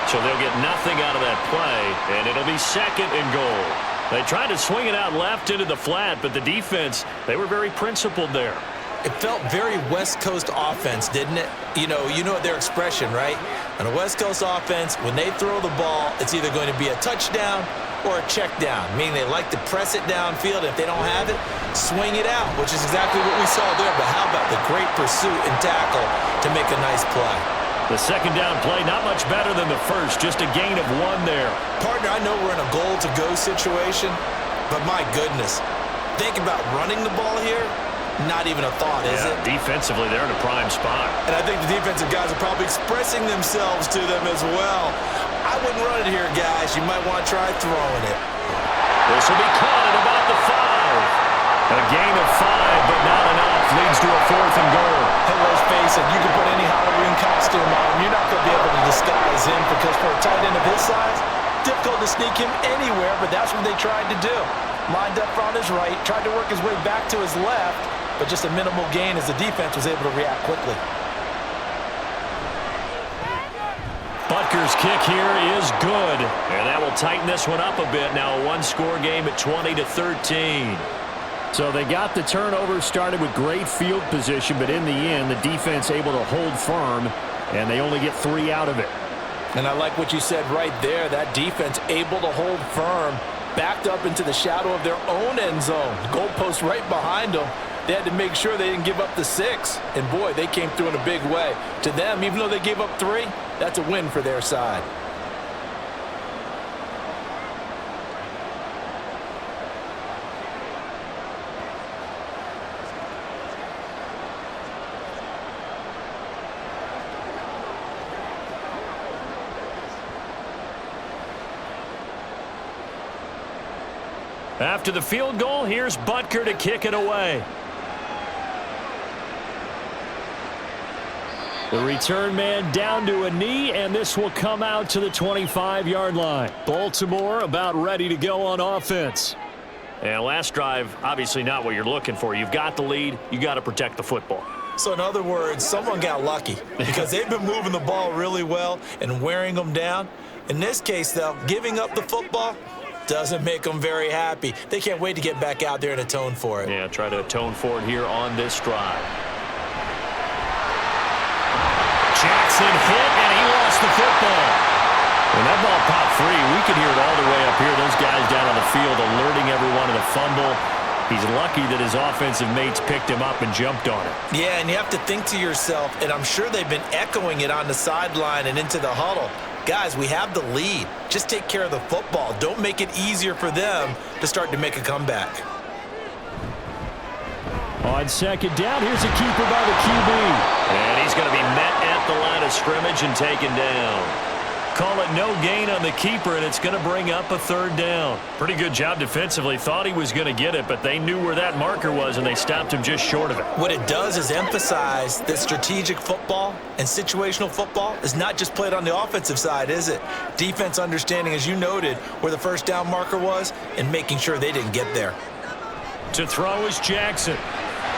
So they'll get nothing out of that play, and it'll be 2nd and goal. They tried to swing it out left into the flat, but the defense, they were very principled there. It felt very West Coast offense, didn't it? You know their expression, right? On a West Coast offense, when they throw the ball, it's either going to be a touchdown or a check down, meaning they like to press it downfield. If they don't have it, swing it out, which is exactly what we saw there. But how about the great pursuit and tackle to make a nice play? The second down play, not much better than the first, just a gain of 1 there. Partner, I know we're in a goal-to-go situation, but my goodness, think about running the ball here. Not even a thought, is it? Defensively, they're in a prime spot. And I think the defensive guys are probably expressing themselves to them as well. I wouldn't run it here, guys. You might want to try throwing it. This will be caught at about the 5. A gain of 5, but not enough. Leads to a 4th and goal. And let's face it, you can put any Halloween costume on him. You're not going to be able to disguise him because for a tight end of his size, difficult to sneak him anywhere, but that's what they tried to do. Lined up on his right, tried to work his way back to his left, but just a minimal gain as the defense was able to react quickly. Butker's kick here is good. And that will tighten this one up a bit. Now a one-score game at 20-13. So they got the turnover started with great field position, but in the end, the defense able to hold firm, and they only get 3 out of it. And I like what you said right there. That defense able to hold firm, backed up into the shadow of their own end zone. Goalpost right behind them. They had to make sure they didn't give up the 6. And, boy, they came through in a big way. To them, even though they gave up 3, that's a win for their side. After the field goal, here's Butker to kick it away. The return man down to a knee, and this will come out to the 25-yard line. Baltimore about ready to go on offense. And last drive, obviously not what you're looking for. You've got the lead. You got to protect the football. So in other words, someone got lucky because they've been moving the ball really well and wearing them down. In this case, though, giving up the football doesn't make them very happy. They can't wait to get back out there and atone for it. Yeah, try to atone for it here on this drive. Jackson hit, and he lost the football. When that ball popped free, we could hear it all the way up here. Those guys down on the field alerting everyone of the fumble. He's lucky that his offensive mates picked him up and jumped on it. Yeah, and you have to think to yourself, and I'm sure they've been echoing it on the sideline and into the huddle. Guys, we have the lead. Just take care of the football. Don't make it easier for them to start to make a comeback. On second down, here's a keeper by the QB. And he's going to be met at the line of scrimmage and taken down. Call it no gain on the keeper, and it's going to bring up a 3rd down. Pretty good job defensively. Thought he was going to get it, but they knew where that marker was, and they stopped him just short of it. What it does is emphasize that strategic football and situational football is not just played on the offensive side, is it? Defense understanding, as you noted, where the 1st down marker was and making sure they didn't get there. To throw is Jackson.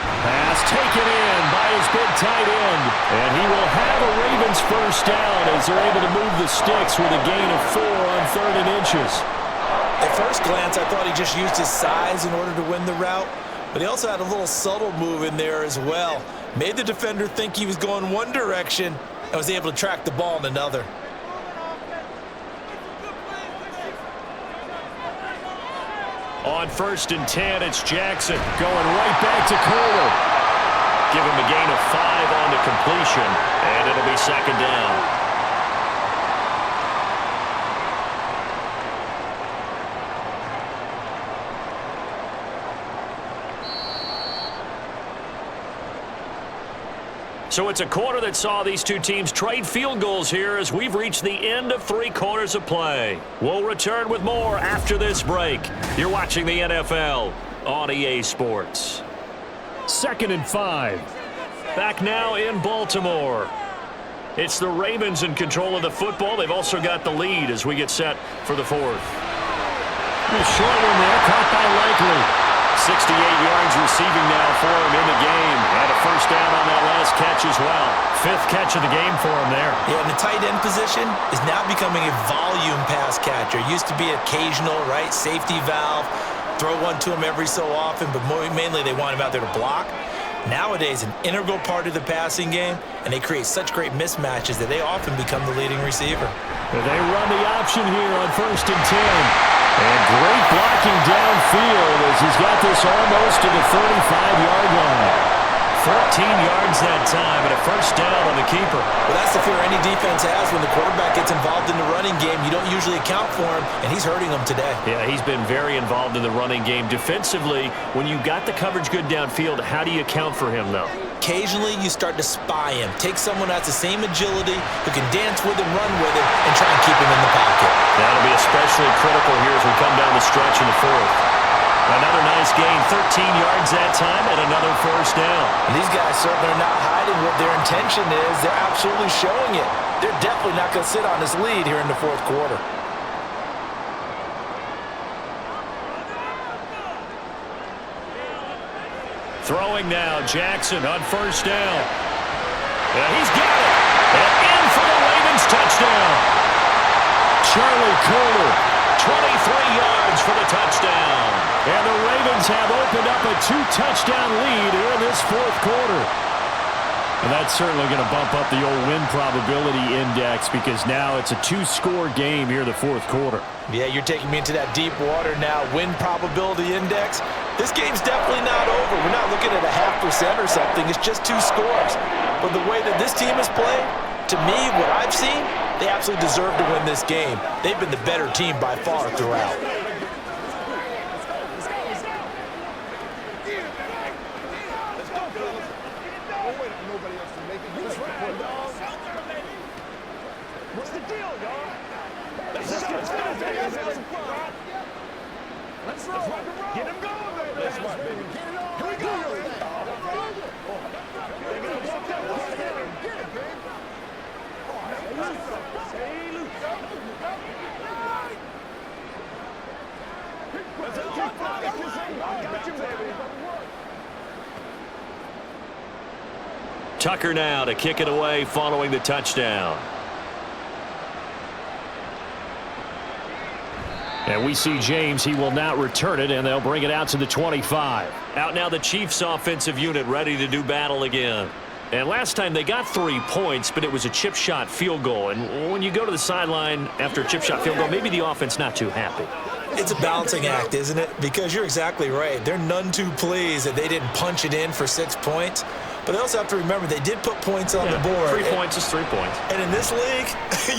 Pass taken in by his big tight end. And he will have a Ravens 1st down as they're able to move the sticks with a gain of 4 on 3rd and inches. At first glance, I thought he just used his size in order to win the route, but he also had a little subtle move in there as well. Made the defender think he was going one direction and was able to track the ball in another. On 1st and 10, it's Jackson going right back to Carter. Give him a gain of 5 on the completion, and it'll be 2nd down. So it's a quarter that saw these two teams trade field goals here as we've reached the end of 3 quarters of play. We'll return with more after this break. You're watching the NFL on EA Sports. 2nd and 5. Back now in Baltimore. It's the Ravens in control of the football. They've also got the lead as we get set for the 4th. A short one there, caught by Likely. 68 yards receiving now for him in the game. Had a 1st down on that last catch as well. 5th catch of the game for him there. Yeah, and the tight end position is now becoming a volume pass catcher. Used to be occasional, right? Safety valve. Throw one to him every so often, but mainly they want him out there to block. Nowadays, an integral part of the passing game, and they create such great mismatches that they often become the leading receiver. They run the option here on 1st and 10. And great blocking downfield as he's got this almost to the 35-yard line. 14 yards that time and a first down on the keeper. Well, that's the fear any defense has when the quarterback gets involved in the running game. You don't usually account for him, and he's hurting them today. Yeah, he's been very involved in the running game. Defensively, when you got the coverage good downfield, how do you account for him, though? Occasionally, you start to spy him. Take someone who has the same agility, who can dance with him, run with him, and try and keep him in the pocket. That'll be especially critical here as we come down the stretch in the 4th. Another nice gain, 13 yards that time, and another first down. And these guys certainly are not hiding what their intention is. They're absolutely showing it. They're definitely not going to sit on this lead here in the 4th quarter. Throwing now, Jackson on first down. Yeah, he's got it. And in for the Ravens touchdown. Charlie Kohler, 23 yards for the touchdown. and the Ravens have opened up a 2-touchdown lead here in this 4th quarter. And that's certainly going to bump up the old win probability index because now it's a 2-score game here in the 4th quarter. Yeah, you're taking me into that deep water now. Win probability index. This game's definitely not over. We're not looking at a 0.5% or something. It's just 2 scores. But the way that this team has played, to me, what I've seen, they absolutely deserve to win this game. They've been the better team by far throughout. What's the deal, y'all? Let's roll. Get him going, baby. Let's rock, baby. Get it on. Here we go. Get it, baby. Stay loose. I got you, baby. Tucker now to kick it away following the touchdown. And we see James. He will not return it, and they'll bring it out to the 25. Out now the Chiefs offensive unit ready to do battle again. And last time they got 3 points, but it was a chip shot field goal. And when you go to the sideline after a chip shot field goal, maybe the offense not too happy. It's a balancing act, isn't it? Because you're exactly right. They're none too pleased that they didn't punch it in for 6 points. But they also have to remember they did put points on the board. 3 points is 3 points. And in this league,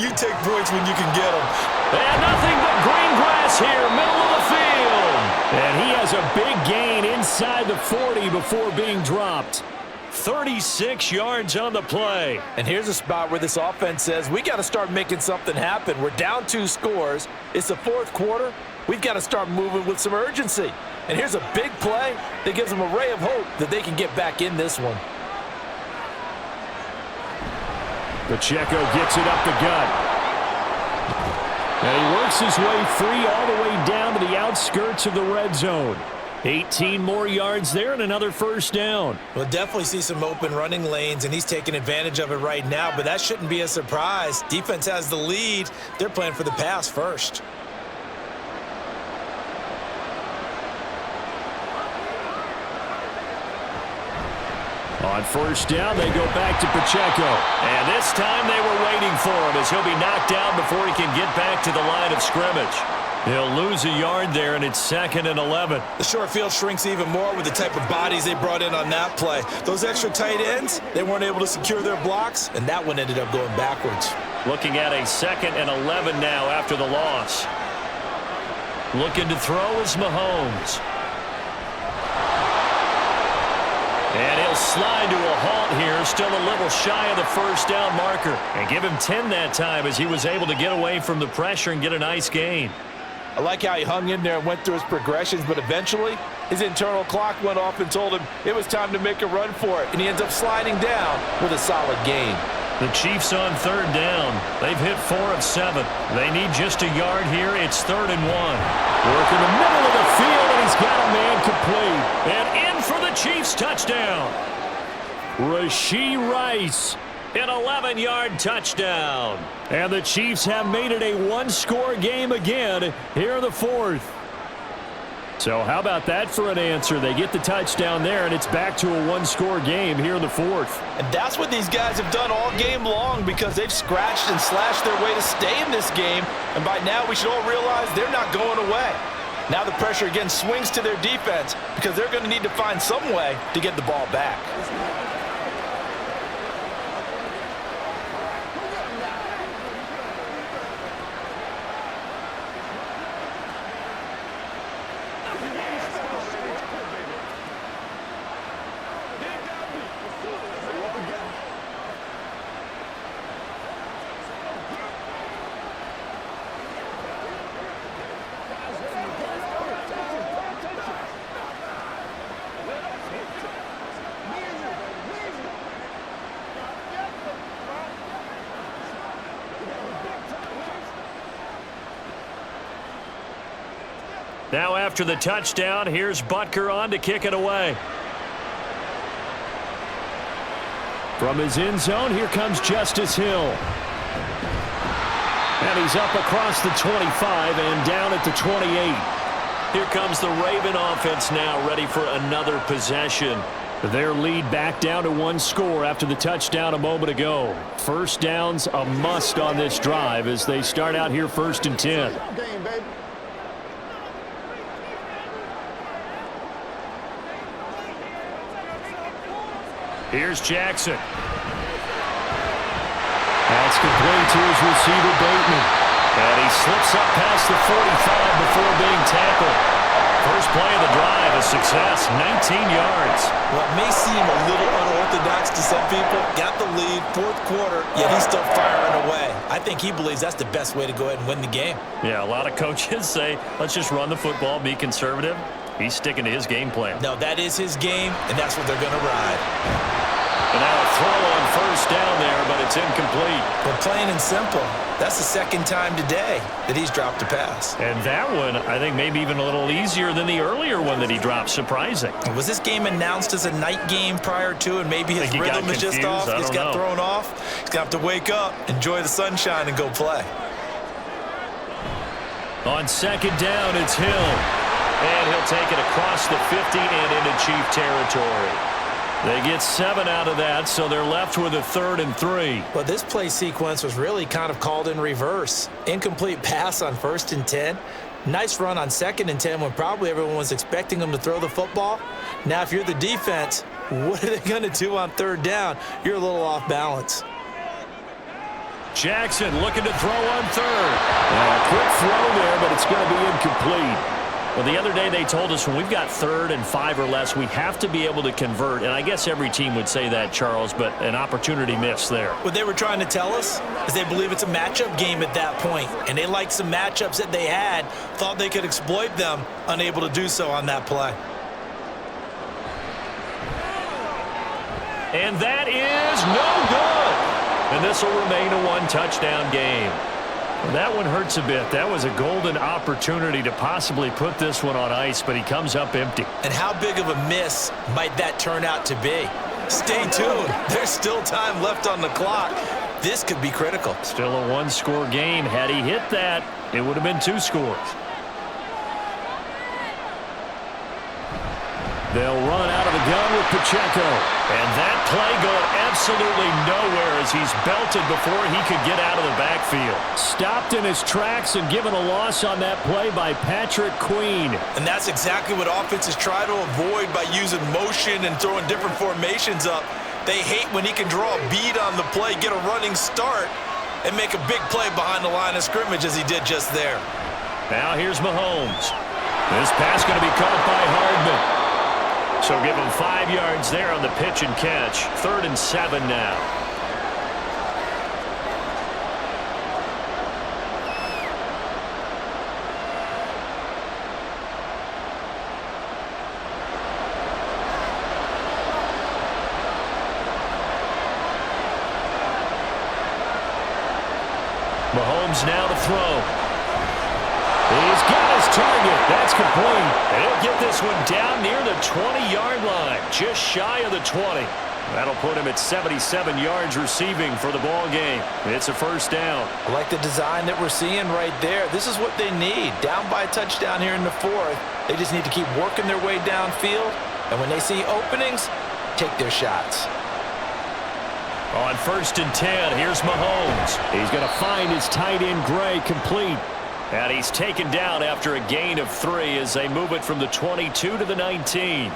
you take points when you can get them. And nothing but green grass here, middle of the field. And he has a big gain inside the 40 before being dropped. 36 yards on the play. And here's a spot where this offense says, we got to start making something happen. We're down 2 scores. It's the 4th quarter. We've got to start moving with some urgency. And here's a big play that gives them a ray of hope that they can get back in this one. Pacheco gets it up the gut. And he works his way free all the way down to the outskirts of the red zone. 18 more yards there and another first down. We'll definitely see some open running lanes, and he's taking advantage of it right now, but that shouldn't be a surprise. Defense has the lead. They're playing for the pass first. On first down, they go back to Pacheco. And this time they were waiting for him as he'll be knocked down before he can get back to the line of scrimmage. He'll lose a yard there, and it's 2nd and 11. The short field shrinks even more with the type of bodies they brought in on that play. Those extra tight ends, they weren't able to secure their blocks, and that one ended up going backwards. Looking at a 2nd and 11 now after the loss. Looking to throw is Mahomes. And he'll slide to a halt here, still a little shy of the first down marker. And give him 10 that time as he was able to get away from the pressure and get a nice gain. I like how he hung in there and went through his progressions, but eventually his internal clock went off and told him it was time to make a run for it, and he ends up sliding down with a solid gain. The Chiefs on 3rd down. They've hit 4 of 7. They need just a yard here. It's 3rd and 1. Work in the middle of the field, and he's got a man complete. And in for the Chiefs touchdown. Rashee Rice. An 11-yard touchdown. And the Chiefs have made it a 1-score game again here in the 4th. So how about that for an answer? They get the touchdown there, and it's back to a one-score game here in the fourth. And that's what these guys have done all game long because they've scratched and slashed their way to stay in this game. And by now, we should all realize they're not going away. Now the pressure again swings to their defense because they're going to need to find some way to get the ball back. Now after the touchdown, here's Butker on to kick it away. From his end zone, here comes Justice Hill. And he's up across the 25 and down at the 28. Here comes the Raven offense now, ready for another possession. Their lead back down to one score after the touchdown a moment ago. First down's a must on this drive as they start out here 1st and 10. Here's Jackson. That's complete to his receiver, Bateman. And he slips up past the 45 before being tackled. First play of the drive, a success, 19 yards. Well, it may seem a little unorthodox to some people. Got the lead, 4th quarter, yet he's still firing away. I think he believes that's the best way to go ahead and win the game. Yeah, a lot of coaches say, let's just run the football, be conservative. He's sticking to his game plan. No, that is his game, and that's what they're going to ride. And now a throw on first down there, but it's incomplete. But plain and simple, that's the second time today that he's dropped a pass. And that one, I think, maybe even a little easier than the earlier one that he dropped. Surprising. Was this game announced as a night game prior to, and maybe his rhythm is just off? He's got thrown off. He's going to have to wake up, enjoy the sunshine, and go play. On second down, it's Hill. And he'll take it across the 50 and into Chief territory. They get 7 out of that, so they're left with a 3rd and 3. But this play sequence was really kind of called in reverse. Incomplete pass on 1st and 10. Nice run on 2nd and 10 when probably everyone was expecting them to throw the football. Now, if you're the defense, what are they going to do on 3rd down? You're a little off balance. Jackson looking to throw on 3rd. A quick throw there, but it's going to be incomplete. Well, the other day they told us when we've got 3rd and 5 or less, we have to be able to convert. And I guess every team would say that, Charles, but an opportunity missed there. What they were trying to tell us is they believe it's a matchup game at that point. And they liked some matchups that they had, thought they could exploit them, unable to do so on that play. And that is no good. And this will remain a one-touchdown game. That one hurts a bit. That was a golden opportunity to possibly put this one on ice, but he comes up empty. And how big of a miss might that turn out to be? Stay tuned. There's still time left on the clock. This could be critical. Still a one-score game. Had he hit that, it would have been 2 scores. They'll run out of the gun with Pacheco. And that play going absolutely nowhere as he's belted before he could get out of the backfield. Stopped in his tracks and given a loss on that play by Patrick Queen. And that's exactly what offenses try to avoid by using motion and throwing different formations up. They hate when he can draw a bead on the play, get a running start, and make a big play behind the line of scrimmage as he did just there. Now here's Mahomes. This pass going to be caught by Hardman. So give him 5 yards there on the pitch and catch. 3rd and 7 now. Mahomes now to throw. He's got his target. That's complete. And he'll get this one down near the 20-yard line, just shy of the 20. That'll put him at 77 yards receiving for the ball game. It's a first down. I like the design that we're seeing right there. This is what they need. Down by a touchdown here in the fourth. They just need to keep working their way downfield. And when they see openings, take their shots. On 1st and 10, here's Mahomes. He's going to find his tight end Gray complete. And he's taken down after a gain of 3 as they move it from the 22 to the 19.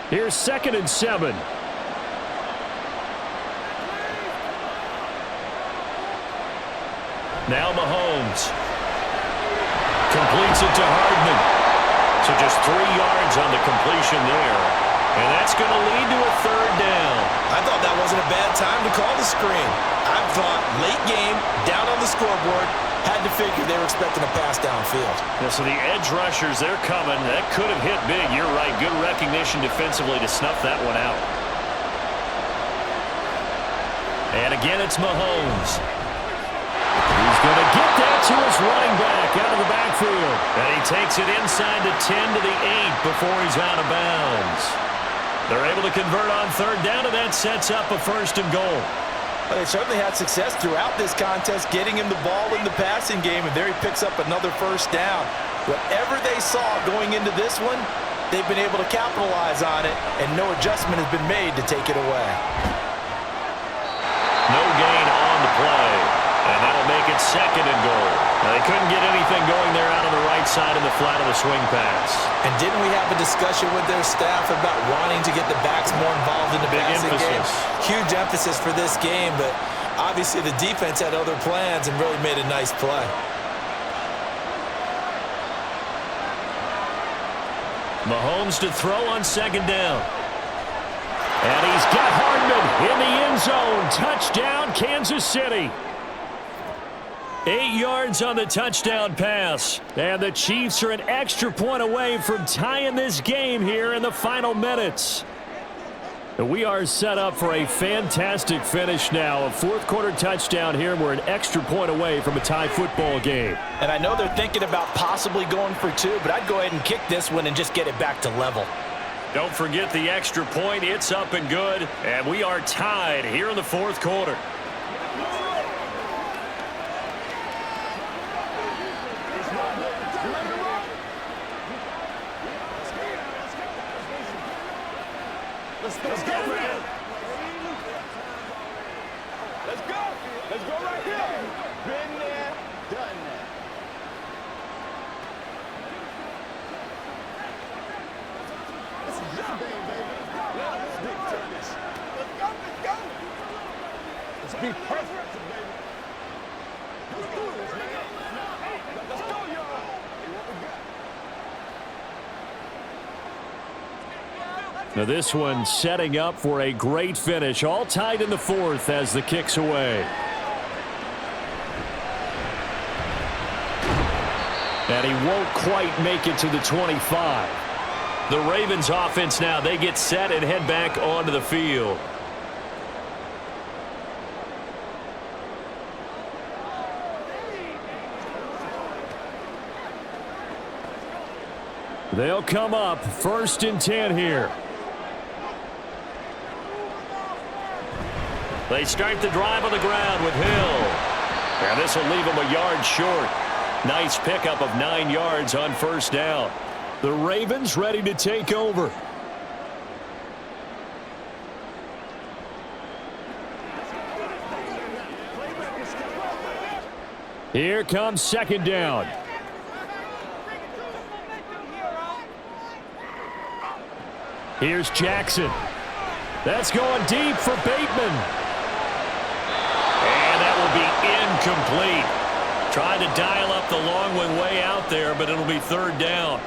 Here's 2nd and 7. Now Mahomes. Completes it to Hardman. So just 3 yards on the completion there. And that's going to lead to a 3rd down. I thought that wasn't a bad time to call the screen. I thought late game, down on the scoreboard, had to figure they were expecting a pass downfield. Yeah, so the edge rushers, they're coming. That could have hit big. You're right. Good recognition defensively to snuff that one out. And again, it's Mahomes. He's going to get that to his running back out of the backfield. And he takes it inside the 10 to the 8 before he's out of bounds. They're able to convert on 3rd down, and that sets up a 1st and goal. Well, they certainly had success throughout this contest, getting him the ball in the passing game, and there he picks up another 1st down. Whatever they saw going into this one, they've been able to capitalize on it, and no adjustment has been made to take it away. No gain on the play, and that'll make it 2nd and goal. Now, they couldn't get anything going there out on the right side in the flat of the swing pass. And didn't we have a discussion with their staff about wanting to get the backs more involved in the passing game? Huge emphasis for this game, but obviously the defense had other plans and really made a nice play. Mahomes to throw on 2nd down. And he's got Hardman in the end zone. Touchdown, Kansas City. 8 yards on the touchdown pass. And the Chiefs are an extra point away from tying this game here in the final minutes. We are set up for a fantastic finish now. A 4th quarter touchdown here. We're an extra point away from a tie football game. And I know they're thinking about possibly going for 2, but I'd go ahead and kick this one and just get it back to level. Don't forget the extra point. It's up and good. And we are tied here in the 4th quarter. Let's go, man. Let's go. Let's go right here. Been there, done that. This is your game, baby. Let's big turn this. Let's go, let's go. Let's be perfect, baby. Let's do this, man. Let's go, y'all. What we got? Now this one setting up for a great finish. All tied in the 4th as the kick's away. And he won't quite make it to the 25. The Ravens offense now, they get set and head back onto the field. They'll come up 1st and 10 here. They start the drive on the ground with Hill. And this will leave him a yard short. Nice pickup of 9 yards on 1st down. The Ravens ready to take over. Here comes 2nd down. Here's Jackson. That's going deep for Bateman. And that will be incomplete. Trying to dial up the long one way out there, but it'll be 3rd down.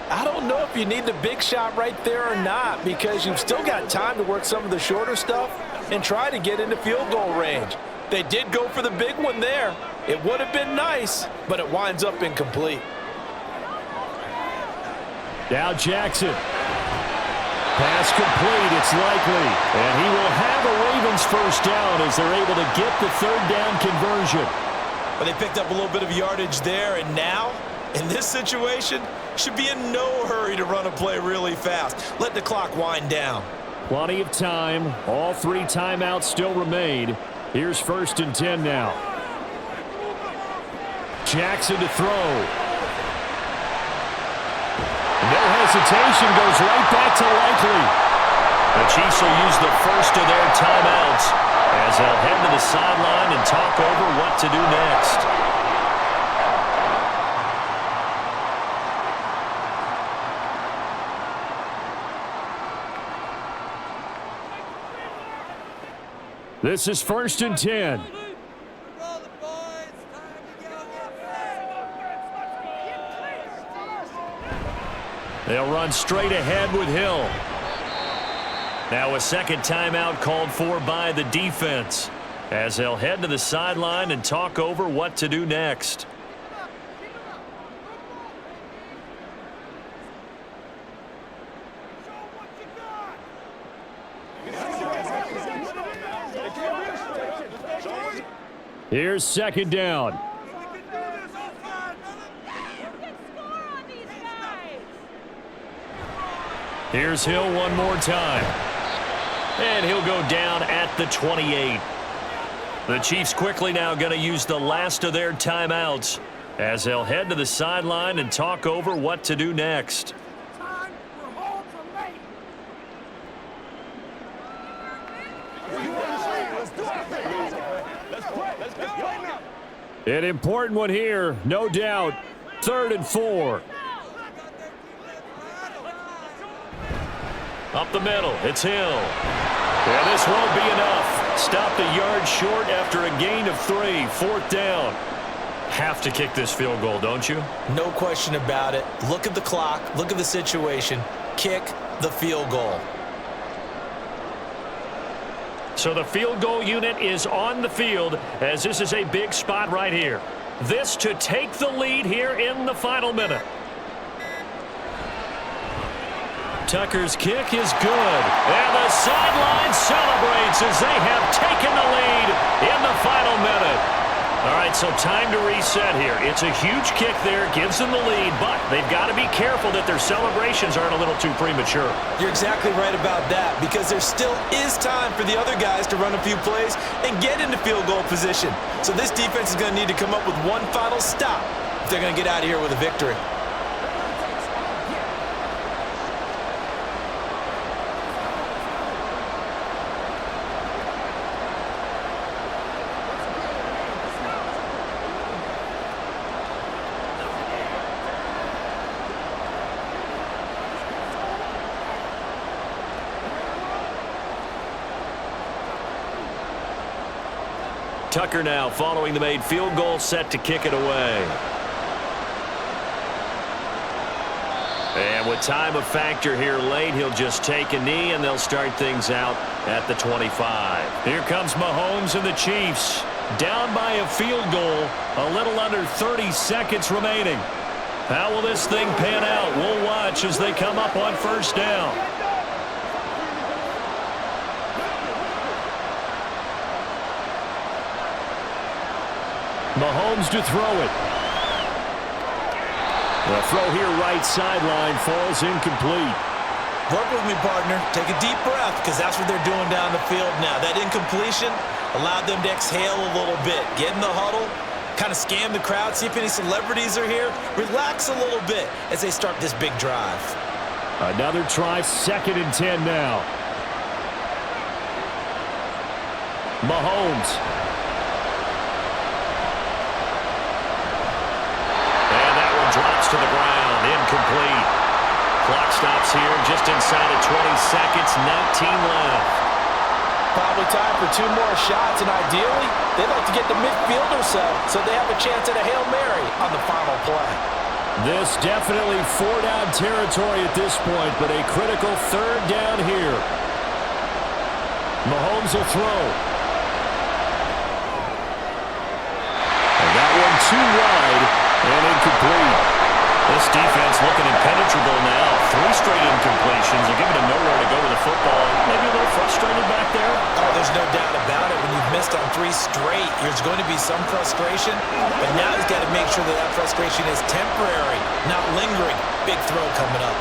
I don't know if you need the big shot right there or not, because you've still got time to work some of the shorter stuff and try to get into field goal range. They did go for the big one there. It would have been nice, but it winds up incomplete. Now Jackson. Pass complete, it's likely. And he will have a Ravens 1st down as they're able to get the 3rd down conversion. But they picked up a little bit of yardage there, and now, in this situation, should be in no hurry to run a play really fast. Let the clock wind down. Plenty of time. All 3 timeouts still remain. Here's 1st and 10 now. Jackson to throw. No hesitation, goes right back to Likely. The Chiefs will use the first of their timeouts as they'll head to the sideline and talk over what to do next. This is 1st and 10. They'll run straight ahead with Hill. Now a second timeout called for by the defense as they'll head to the sideline and talk over what to do next. Here's 2nd down. Here's Hill one more time. And he'll go down at the 28. The Chiefs quickly now going to use the last of their timeouts as they'll head to the sideline and talk over what to do next. An important one here, no doubt. 3rd and 4. Up the middle, it's Hill. And this won't be enough. Stopped a yard short after a gain of 3. 4th down. Have to kick this field goal, don't you? No question about it. Look at the clock. Look at the situation. Kick the field goal. So the field goal unit is on the field as this is a big spot right here. This to take the lead here in the final minute. Tucker's kick is good. And the sideline celebrates as they have taken the lead in the final minute. All right, so time to reset here. It's a huge kick there, gives them the lead, but they've got to be careful that their celebrations aren't a little too premature. You're exactly right about that because there still is time for the other guys to run a few plays and get into field goal position. So this defense is going to need to come up with one final stop if they're going to get out of here with a victory. Tucker now following the made field goal, set to kick it away. And with time of factor here late, he'll just take a knee and they'll start things out at the 25. Here comes Mahomes and the Chiefs. Down by a field goal, a little under 30 seconds remaining. How will this thing pan out? We'll watch as they come up on 1st down. Mahomes to throw it. The throw here right sideline falls incomplete. Work with me, partner. Take a deep breath because that's what they're doing down the field now. That incompletion allowed them to exhale a little bit. Get in the huddle, kind of scan the crowd, see if any celebrities are here. Relax a little bit as they start this big drive. Another try, 2nd and 10 now. Mahomes. Drops to the ground, incomplete. Clock stops here just inside of 20 seconds, 19 left. Probably time for 2 more shots, and ideally, they'd like to get the midfield or so they have a chance at a Hail Mary on the final play. This definitely 4-down territory at this point, but a critical 3rd down here. Mahomes will throw. And that one too wide. And incomplete. This defense looking impenetrable now. 3 straight incompletions. They're giving him nowhere to go with the football. Maybe a little frustrated back there. Oh, there's no doubt about it. When you've missed on 3 straight, there's going to be some frustration. But now he's got to make sure that that frustration is temporary, not lingering. Big throw coming up.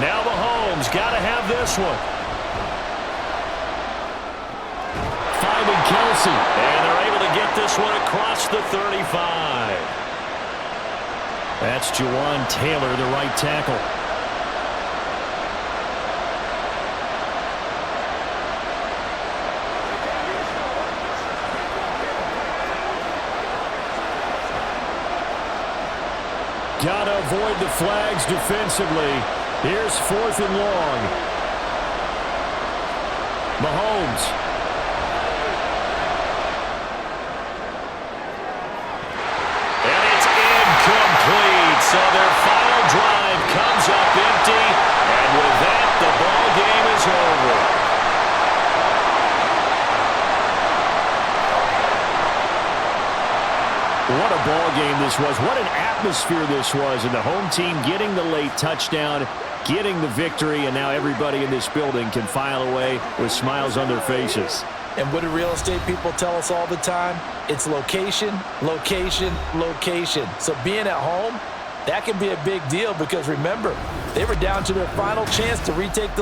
Now Mahomes got to have this one. Finding Kelsey. And they're able to get this one across the 35. That's Jawan Taylor, the right tackle. Gotta avoid the flags defensively. Here's 4th and long. Mahomes. And it's incomplete. So their final drive comes up empty. And with that, the ball game is over. What a ball game this was. What an atmosphere this was. And the home team getting the late touchdown, getting the victory, and now everybody in this building can file away with smiles on their faces. And what do real estate people tell us all the time? It's location, location, location. So being at home, that can be a big deal because remember, they were down to their final chance to retake the